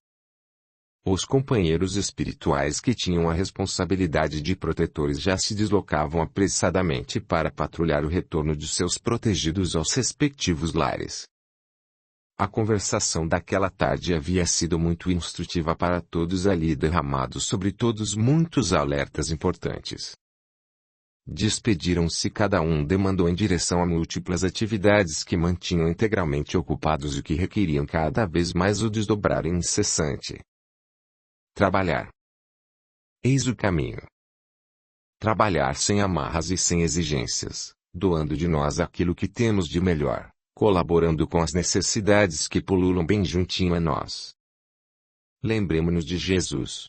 Os companheiros espirituais que tinham a responsabilidade de protetores já se deslocavam apressadamente para patrulhar o retorno de seus protegidos aos respectivos lares. A conversação daquela tarde havia sido muito instrutiva para todos ali derramados sobre todos muitos alertas importantes. Despediram-se, cada um demandou em direção a múltiplas atividades que mantinham integralmente ocupados e que requeriam cada vez mais o desdobrar incessante. Trabalhar. Eis o caminho. Trabalhar sem amarras e sem exigências, doando de nós aquilo que temos de melhor, colaborando com as necessidades que pululam bem juntinho a nós. Lembremo-nos de Jesus.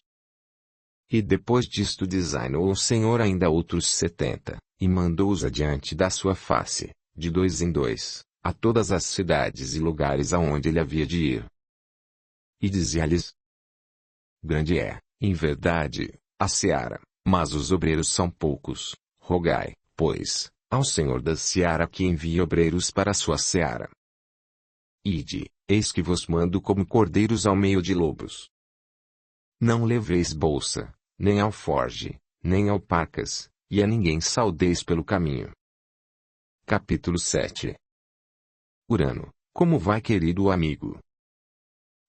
E depois disto designou o Senhor ainda outros 70, e mandou-os adiante da sua face, de 2 em 2, a todas as cidades e lugares aonde ele havia de ir. E dizia-lhes: Grande é, em verdade, a seara, mas os obreiros são poucos. Rogai, pois, ao Senhor da seara que envie obreiros para a sua seara. Ide, eis que vos mando como cordeiros ao meio de lobos. Não leveis bolsa, nem alforge, nem alparcas, e a ninguém saudeis pelo caminho. Capítulo 7. Urano, como vai, querido amigo?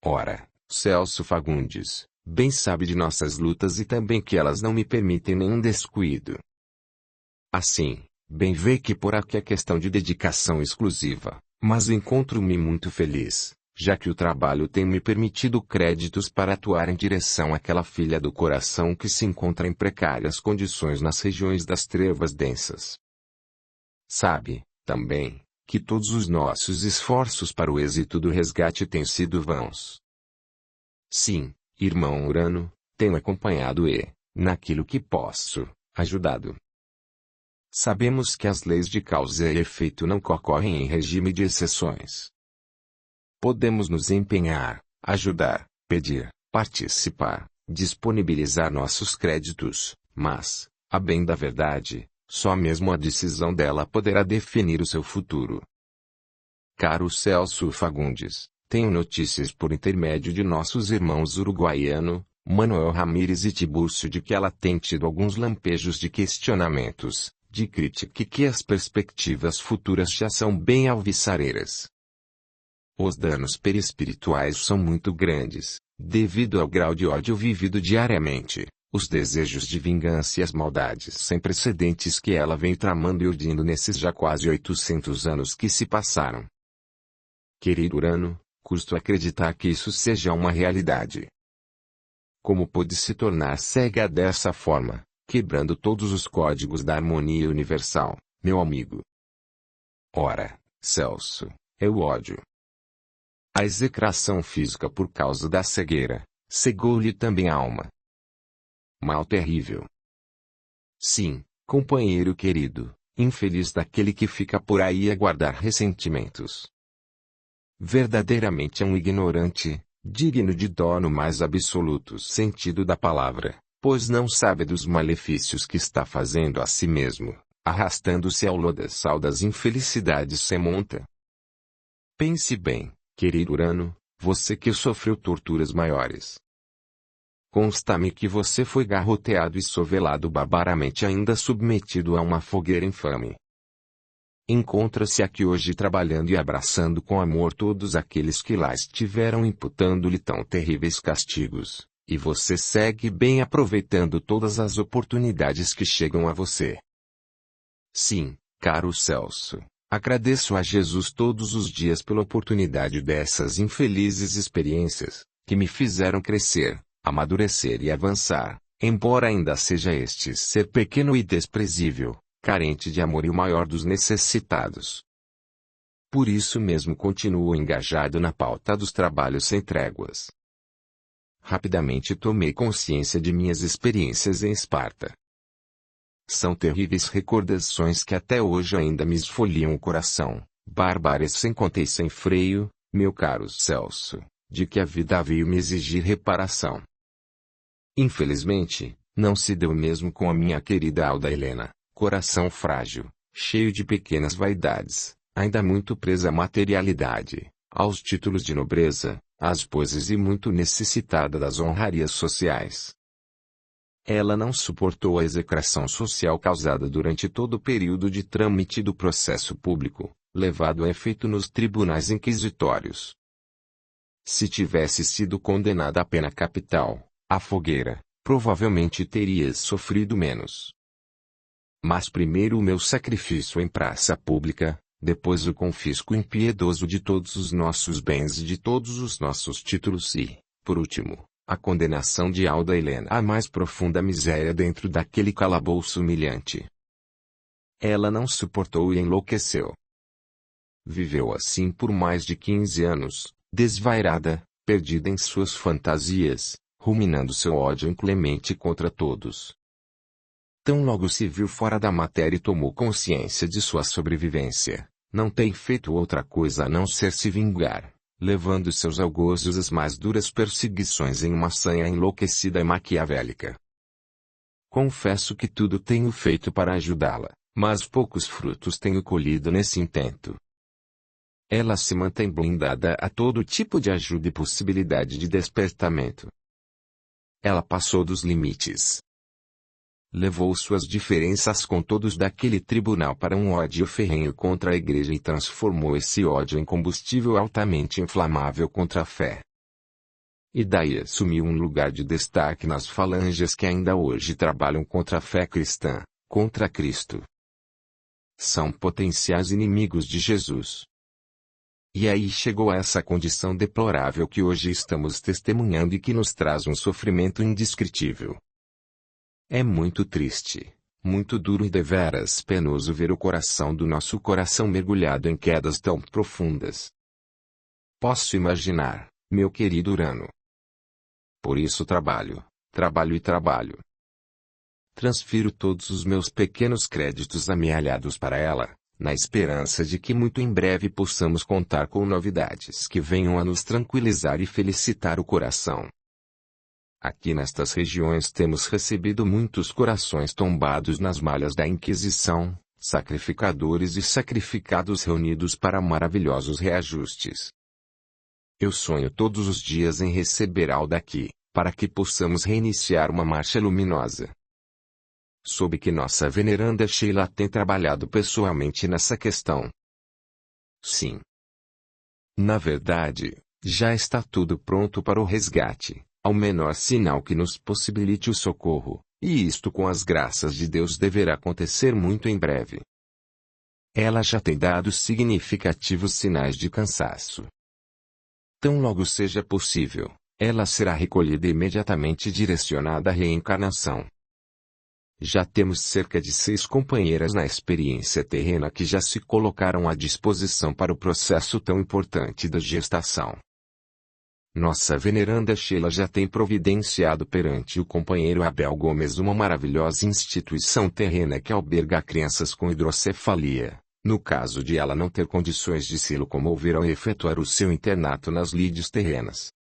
Ora, Celso Fagundes, bem sabe de nossas lutas e também que elas não me permitem nenhum descuido. Assim, bem vê que por aqui é questão de dedicação exclusiva, mas encontro-me muito feliz, já que o trabalho tem me permitido créditos para atuar em direção àquela filha do coração que se encontra em precárias condições nas regiões das trevas densas. Sabe, também, que todos os nossos esforços para o êxito do resgate têm sido vãos. Sim, irmão Urano, tenho acompanhado e, naquilo que posso, ajudado. Sabemos que as leis de causa e efeito não ocorrem em regime de exceções. Podemos nos empenhar, ajudar, pedir, participar, disponibilizar nossos créditos, mas, a bem da verdade, só mesmo a decisão dela poderá definir o seu futuro. Caro Celso Fagundes, tenho notícias por intermédio de nossos irmãos uruguaiano, Manuel Ramírez e Tibúrcio, de que ela tem tido alguns lampejos de questionamentos, de crítica e que as perspectivas futuras já são bem alvissareiras. Os danos perispirituais são muito grandes, devido ao grau de ódio vivido diariamente, os desejos de vingança e as maldades sem precedentes que ela vem tramando e urdindo nesses já quase 800 anos que se passaram. Querido Urano, custo acreditar que isso seja uma realidade. Como pôde se tornar cega dessa forma, quebrando todos os códigos da harmonia universal, meu amigo? Ora, Celso, é o ódio. A execração física por causa da cegueira, cegou-lhe também a alma. Mal terrível. Sim, companheiro querido, infeliz daquele que fica por aí a guardar ressentimentos. Verdadeiramente é um ignorante, digno de dó no mais absoluto sentido da palavra, pois não sabe dos malefícios que está fazendo a si mesmo, arrastando-se ao lodaçal das infelicidades sem monta. Pense bem, querido Urano, você que sofreu torturas maiores. Consta-me que você foi garroteado e sovelado barbaramente, ainda submetido a uma fogueira infame. Encontra-se aqui hoje trabalhando e abraçando com amor todos aqueles que lá estiveram imputando-lhe tão terríveis castigos, e você segue bem aproveitando todas as oportunidades que chegam a você. Sim, caro Celso, agradeço a Jesus todos os dias pela oportunidade dessas infelizes experiências, que me fizeram crescer, amadurecer e avançar, embora ainda seja este ser pequeno e desprezível, carente de amor e o maior dos necessitados. Por isso mesmo continuo engajado na pauta dos trabalhos sem tréguas. Rapidamente tomei consciência de minhas experiências em Esparta. São terríveis recordações que até hoje ainda me esfoliam o coração, bárbaras sem conta e sem freio, meu caro Celso, de que a vida veio me exigir reparação. Infelizmente, não se deu mesmo com a minha querida Alda Helena, coração frágil, cheio de pequenas vaidades, ainda muito presa à materialidade, aos títulos de nobreza, às poses e muito necessitada das honrarias sociais. Ela não suportou a execração social causada durante todo o período de trâmite do processo público, levado a efeito nos tribunais inquisitórios. Se tivesse sido condenada à pena capital, à fogueira, provavelmente teria sofrido menos. Mas primeiro o meu sacrifício em praça pública, depois o confisco impiedoso de todos os nossos bens e de todos os nossos títulos e, por último, a condenação de Alda Helena à mais profunda miséria dentro daquele calabouço humilhante. Ela não suportou e enlouqueceu. Viveu assim por mais de 15 anos, desvairada, perdida em suas fantasias, ruminando seu ódio inclemente contra todos. Tão logo se viu fora da matéria e tomou consciência de sua sobrevivência, não tem feito outra coisa a não ser se vingar, levando seus algozes às mais duras perseguições em uma sanha enlouquecida e maquiavélica. Confesso que tudo tenho feito para ajudá-la, mas poucos frutos tenho colhido nesse intento. Ela se mantém blindada a todo tipo de ajuda e possibilidade de despertamento. Ela passou dos limites. Levou suas diferenças com todos daquele tribunal para um ódio ferrenho contra a igreja e transformou esse ódio em combustível altamente inflamável contra a fé. E daí assumiu um lugar de destaque nas falanges que ainda hoje trabalham contra a fé cristã, contra Cristo. São potenciais inimigos de Jesus. E aí chegou a essa condição deplorável que hoje estamos testemunhando e que nos traz um sofrimento indescritível. É muito triste, muito duro e deveras penoso ver o coração do nosso coração mergulhado em quedas tão profundas. Posso imaginar, meu querido Urano. Por isso trabalho, trabalho e trabalho. Transfiro todos os meus pequenos créditos amealhados para ela, na esperança de que muito em breve possamos contar com novidades que venham a nos tranquilizar e felicitar o coração. Aqui nestas regiões temos recebido muitos corações tombados nas malhas da Inquisição, sacrificadores e sacrificados reunidos para maravilhosos reajustes. Eu sonho todos os dias em receber Alda aqui, para que possamos reiniciar uma marcha luminosa. Soube que nossa veneranda Sheila tem trabalhado pessoalmente nessa questão. Sim. Na verdade, já está tudo pronto para o resgate, ao menor sinal que nos possibilite o socorro, e isto com as graças de Deus deverá acontecer muito em breve. Ela já tem dado significativos sinais de cansaço. Tão logo seja possível, ela será recolhida e imediatamente direcionada à reencarnação. Já temos cerca de 6 companheiras na experiência terrena que já se colocaram à disposição para o processo tão importante da gestação. Nossa veneranda Sheila já tem providenciado perante o companheiro Abel Gomes uma maravilhosa instituição terrena que alberga crianças com hidrocefalia, no caso de ela não ter condições de se locomover ou efetuar o seu internato nas lides terrenas.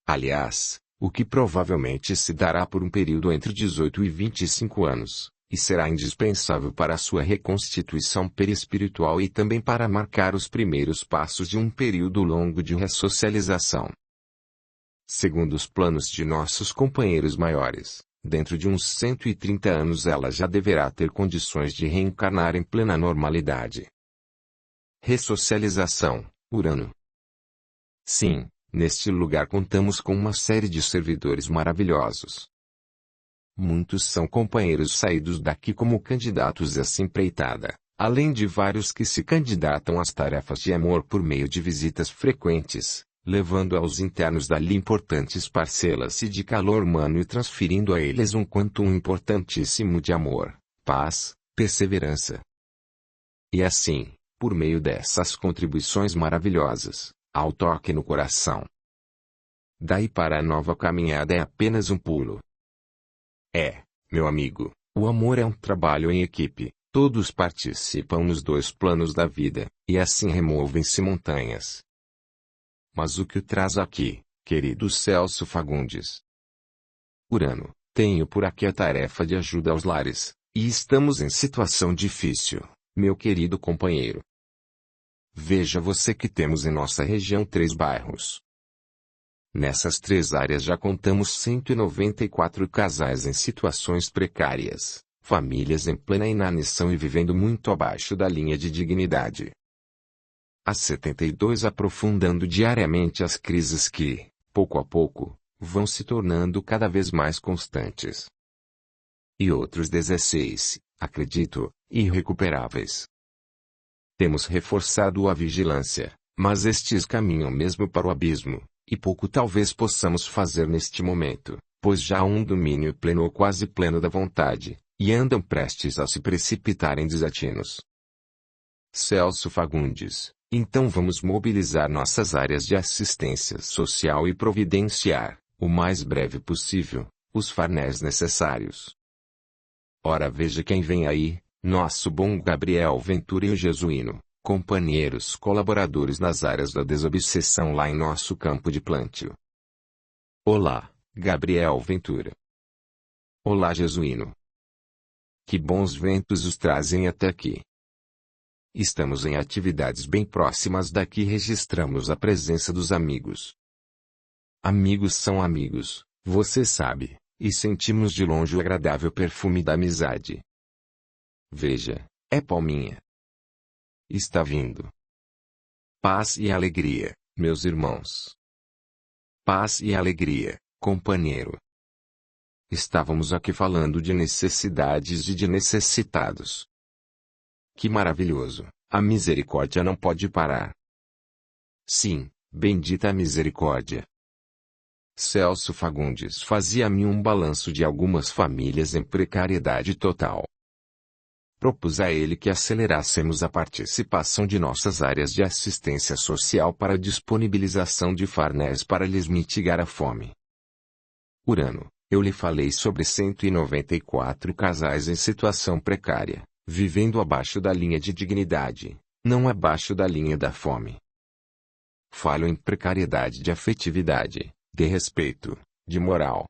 Aliás, o que provavelmente se dará por um período entre 18 e 25 anos, e será indispensável para a sua reconstituição perispiritual e também para marcar os primeiros passos de um período longo de ressocialização. Segundo os planos de nossos companheiros maiores, dentro de uns 130 anos ela já deverá ter condições de reencarnar em plena normalidade. Ressocialização, Urano. Sim, neste lugar contamos com uma série de servidores maravilhosos. Muitos são companheiros saídos daqui como candidatos a essa empreitada, além de vários que se candidatam às tarefas de amor por meio de visitas frequentes, levando aos internos dali importantes parcelas de calor humano e transferindo a eles um quantum importantíssimo de amor, paz, perseverança. E assim, por meio dessas contribuições maravilhosas, há o toque no coração. Daí para a nova caminhada é apenas um pulo. Meu amigo, o amor é um trabalho em equipe, todos participam nos dois planos da vida, e assim removem-se montanhas. Mas o que o traz aqui, querido Celso Fagundes? Urano, tenho por aqui a tarefa de ajuda aos lares, e estamos em situação difícil, meu querido companheiro. Veja você que temos em nossa região 3 bairros. Nessas 3 áreas já contamos 194 casais em situações precárias, famílias em plena inanição e vivendo muito abaixo da linha de dignidade. Há 72 aprofundando diariamente as crises que, pouco a pouco, vão se tornando cada vez mais constantes. E outros 16, acredito, irrecuperáveis. Temos reforçado a vigilância, mas estes caminham mesmo para o abismo. E pouco talvez possamos fazer neste momento, pois já há um domínio pleno ou quase pleno da vontade, e andam prestes a se precipitar em desatinos. Celso Fagundes, então vamos mobilizar nossas áreas de assistência social e providenciar, o mais breve possível, os farnéis necessários. Ora veja quem vem aí, nosso bom Gabriel Ventura e o Jesuíno. Companheiros colaboradores nas áreas da desobsessão lá em nosso campo de plantio. Olá, Gabriel Ventura. Olá, Jesuíno. Que bons ventos os trazem até aqui. Estamos em atividades bem próximas daqui e registramos a presença dos amigos. Amigos são amigos, você sabe, e sentimos de longe o agradável perfume da amizade. Veja, é Palminha. Está vindo. Paz e alegria, meus irmãos. Paz e alegria, companheiro. Estávamos aqui falando de necessidades e de necessitados. Que maravilhoso, a misericórdia não pode parar. Sim, bendita a misericórdia. Celso Fagundes fazia-me um balanço de algumas famílias em precariedade total. Propus a ele que acelerássemos a participação de nossas áreas de assistência social para a disponibilização de farnéis para lhes mitigar a fome. Urano, eu lhe falei sobre 194 casais em situação precária, vivendo abaixo da linha de dignidade, não abaixo da linha da fome. Falo em precariedade de afetividade, de respeito, de moral.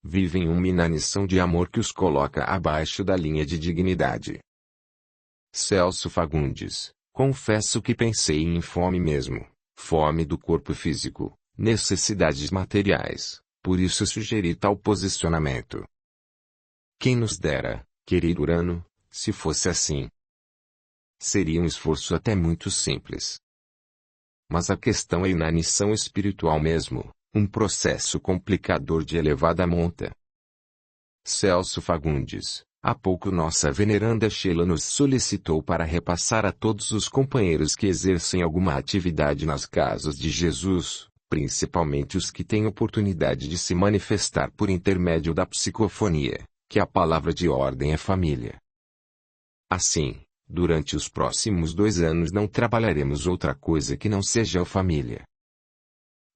Vivem uma inanição de amor que os coloca abaixo da linha de dignidade. Celso Fagundes, confesso que pensei em fome mesmo, fome do corpo físico, necessidades materiais, por isso sugeri tal posicionamento. Quem nos dera, querido Urano, se fosse assim. Seria um esforço até muito simples. Mas a questão é inanição espiritual mesmo. Um processo complicador de elevada monta. Celso Fagundes, há pouco nossa veneranda Sheila nos solicitou para repassar a todos os companheiros que exercem alguma atividade nas casas de Jesus, principalmente os que têm oportunidade de se manifestar por intermédio da psicofonia, que a palavra de ordem é família. Assim, durante os próximos 2 anos não trabalharemos outra coisa que não seja a família.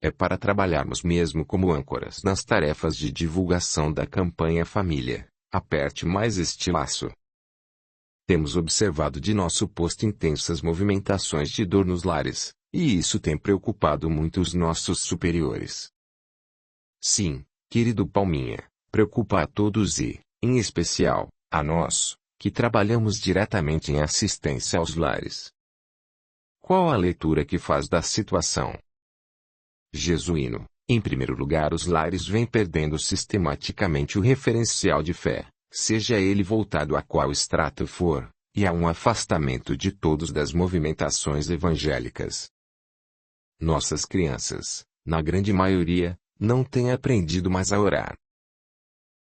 é para trabalharmos mesmo como âncoras nas tarefas de divulgação da campanha Família. Aperte mais este laço. Temos observado de nosso posto intensas movimentações de dor nos lares, e isso tem preocupado muito os nossos superiores. Sim, querido Palminha, preocupa a todos e, em especial, a nós, que trabalhamos diretamente em assistência aos lares. Qual a leitura que faz da situação? Jesuíno, em primeiro lugar, os lares vêm perdendo sistematicamente o referencial de fé, seja ele voltado a qual extrato for, e há um afastamento de todos das movimentações evangélicas. Nossas crianças, na grande maioria, não têm aprendido mais a orar.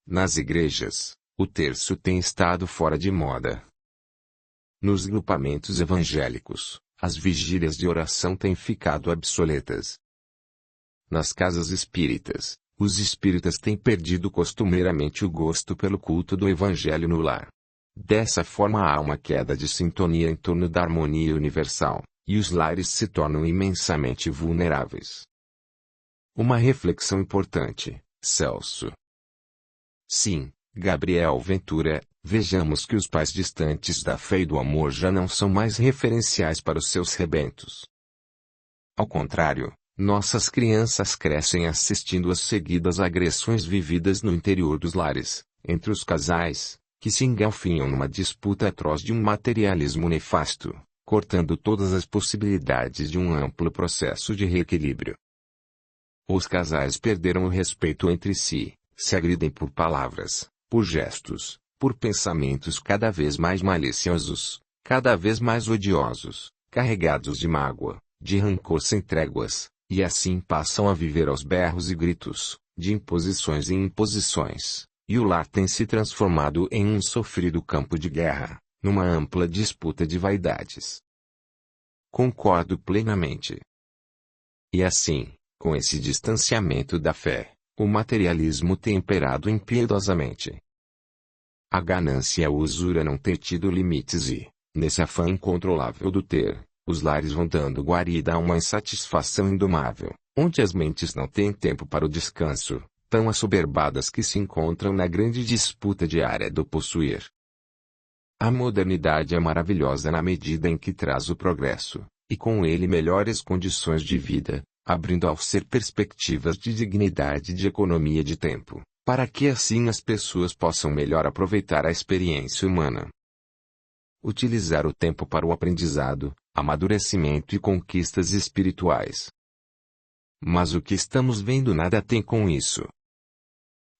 Nas igrejas, o terço tem estado fora de moda. Nos grupamentos evangélicos, as vigílias de oração têm ficado obsoletas. Nas casas espíritas, os espíritas têm perdido costumeiramente o gosto pelo culto do evangelho no lar. Dessa forma há uma queda de sintonia em torno da harmonia universal, e os lares se tornam imensamente vulneráveis. Uma reflexão importante, Celso. Sim, Gabriel Ventura, vejamos que os pais distantes da fé e do amor já não são mais referenciais para os seus rebentos. Ao contrário, nossas crianças crescem assistindo às seguidas agressões vividas no interior dos lares, entre os casais, que se engalfinham numa disputa atroz de um materialismo nefasto, cortando todas as possibilidades de um amplo processo de reequilíbrio. Os casais perderam o respeito entre si, se agridem por palavras, por gestos, por pensamentos cada vez mais maliciosos, cada vez mais odiosos, carregados de mágoa, de rancor sem tréguas, e assim passam a viver aos berros e gritos, de imposições em imposições, e o lar tem se transformado em um sofrido campo de guerra, numa ampla disputa de vaidades. Concordo plenamente. E assim, com esse distanciamento da fé, o materialismo tem imperado impiedosamente. A ganância e a usura não têm tido limites e, nesse afã incontrolável do ter, os lares vão dando guarida a uma insatisfação indomável, onde as mentes não têm tempo para o descanso, tão assoberbadas que se encontram na grande disputa diária do possuir. A modernidade é maravilhosa na medida em que traz o progresso, e com ele melhores condições de vida, abrindo ao ser perspectivas de dignidade e de economia de tempo, para que assim as pessoas possam melhor aproveitar a experiência humana. Utilizar o tempo para o aprendizado, amadurecimento e conquistas espirituais. Mas o que estamos vendo nada tem com isso.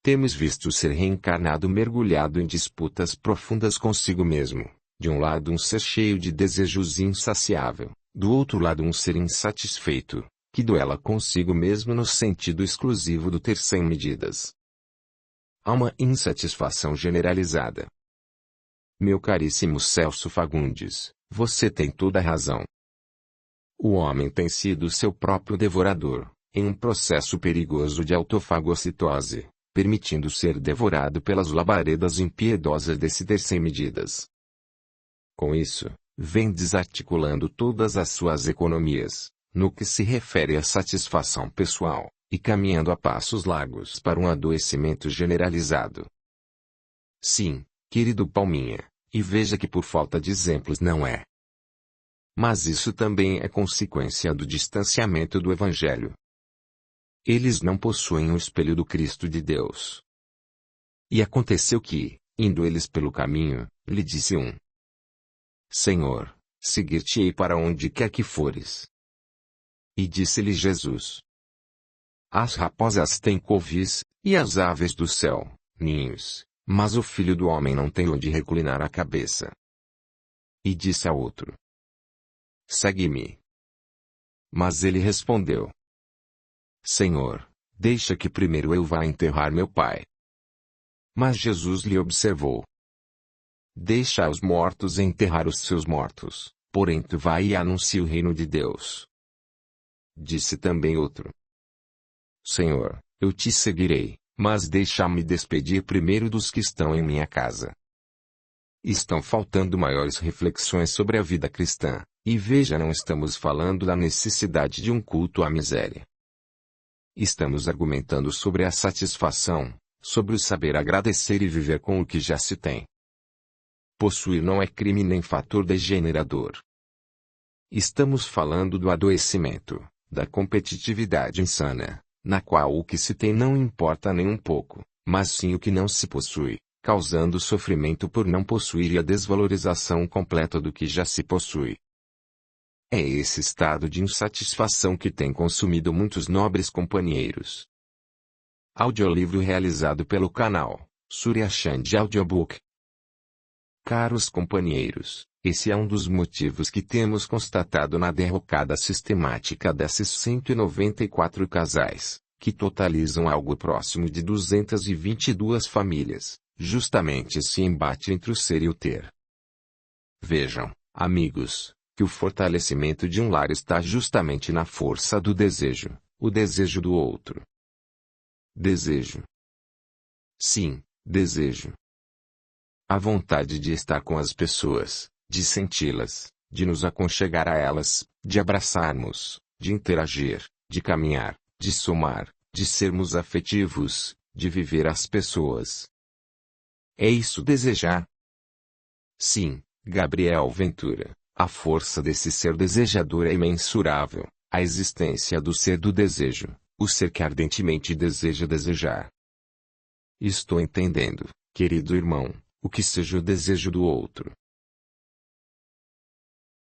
Temos visto o ser reencarnado mergulhado em disputas profundas consigo mesmo, de um lado um ser cheio de desejos insaciável, do outro lado um ser insatisfeito, que duela consigo mesmo no sentido exclusivo do ter sem medidas. Há uma insatisfação generalizada. Meu caríssimo Celso Fagundes, você tem toda a razão. O homem tem sido seu próprio devorador, em um processo perigoso de autofagocitose, permitindo ser devorado pelas labaredas impiedosas desse ter sem medidas. Com isso, vem desarticulando todas as suas economias, no que se refere à satisfação pessoal, e caminhando a passos largos para um adoecimento generalizado. Sim, querido Palminha, e veja que por falta de exemplos não é. Mas isso também é consequência do distanciamento do Evangelho. Eles não possuem o espelho do Cristo de Deus. E aconteceu que, indo eles pelo caminho, lhe disse um: Senhor, seguir-te-ei para onde quer que fores. E disse-lhe Jesus: As raposas têm covis, e as aves do céu, ninhos, mas o Filho do Homem não tem onde reclinar a cabeça. E disse a outro: Segue-me. Mas ele respondeu: Senhor, deixa que primeiro eu vá enterrar meu pai. Mas Jesus lhe observou: Deixa os mortos enterrar os seus mortos, porém tu vai e anuncia o reino de Deus. Disse também outro: Senhor, eu te seguirei, mas deixa-me despedir primeiro dos que estão em minha casa. Estão faltando maiores reflexões sobre a vida cristã, e veja, não estamos falando da necessidade de um culto à miséria. Estamos argumentando sobre a satisfação, sobre o saber agradecer e viver com o que já se tem. Possuir não é crime nem fator degenerador. Estamos falando do adoecimento, da competitividade insana, na qual o que se tem não importa nem um pouco, mas sim o que não se possui, causando sofrimento por não possuir e a desvalorização completa do que já se possui. É esse estado de insatisfação que tem consumido muitos nobres companheiros. Audiolivro realizado pelo canal Surya Chand Audiobook. Caros companheiros, esse é um dos motivos que temos constatado na derrocada sistemática desses 194 casais, que totalizam algo próximo de 222 famílias, justamente esse embate entre o ser e o ter. Vejam, amigos, que o fortalecimento de um lar está justamente na força do desejo, o desejo do outro. Desejo. Sim, desejo. A vontade de estar com as pessoas, de senti-las, de nos aconchegar a elas, de abraçarmos, de interagir, de caminhar, de somar, de sermos afetivos, de viver as pessoas. É isso desejar? Sim, Gabriel Ventura, a força desse ser desejador é imensurável, a existência do ser do desejo, o ser que ardentemente deseja desejar. Estou entendendo, querido irmão, o que seja o desejo do outro.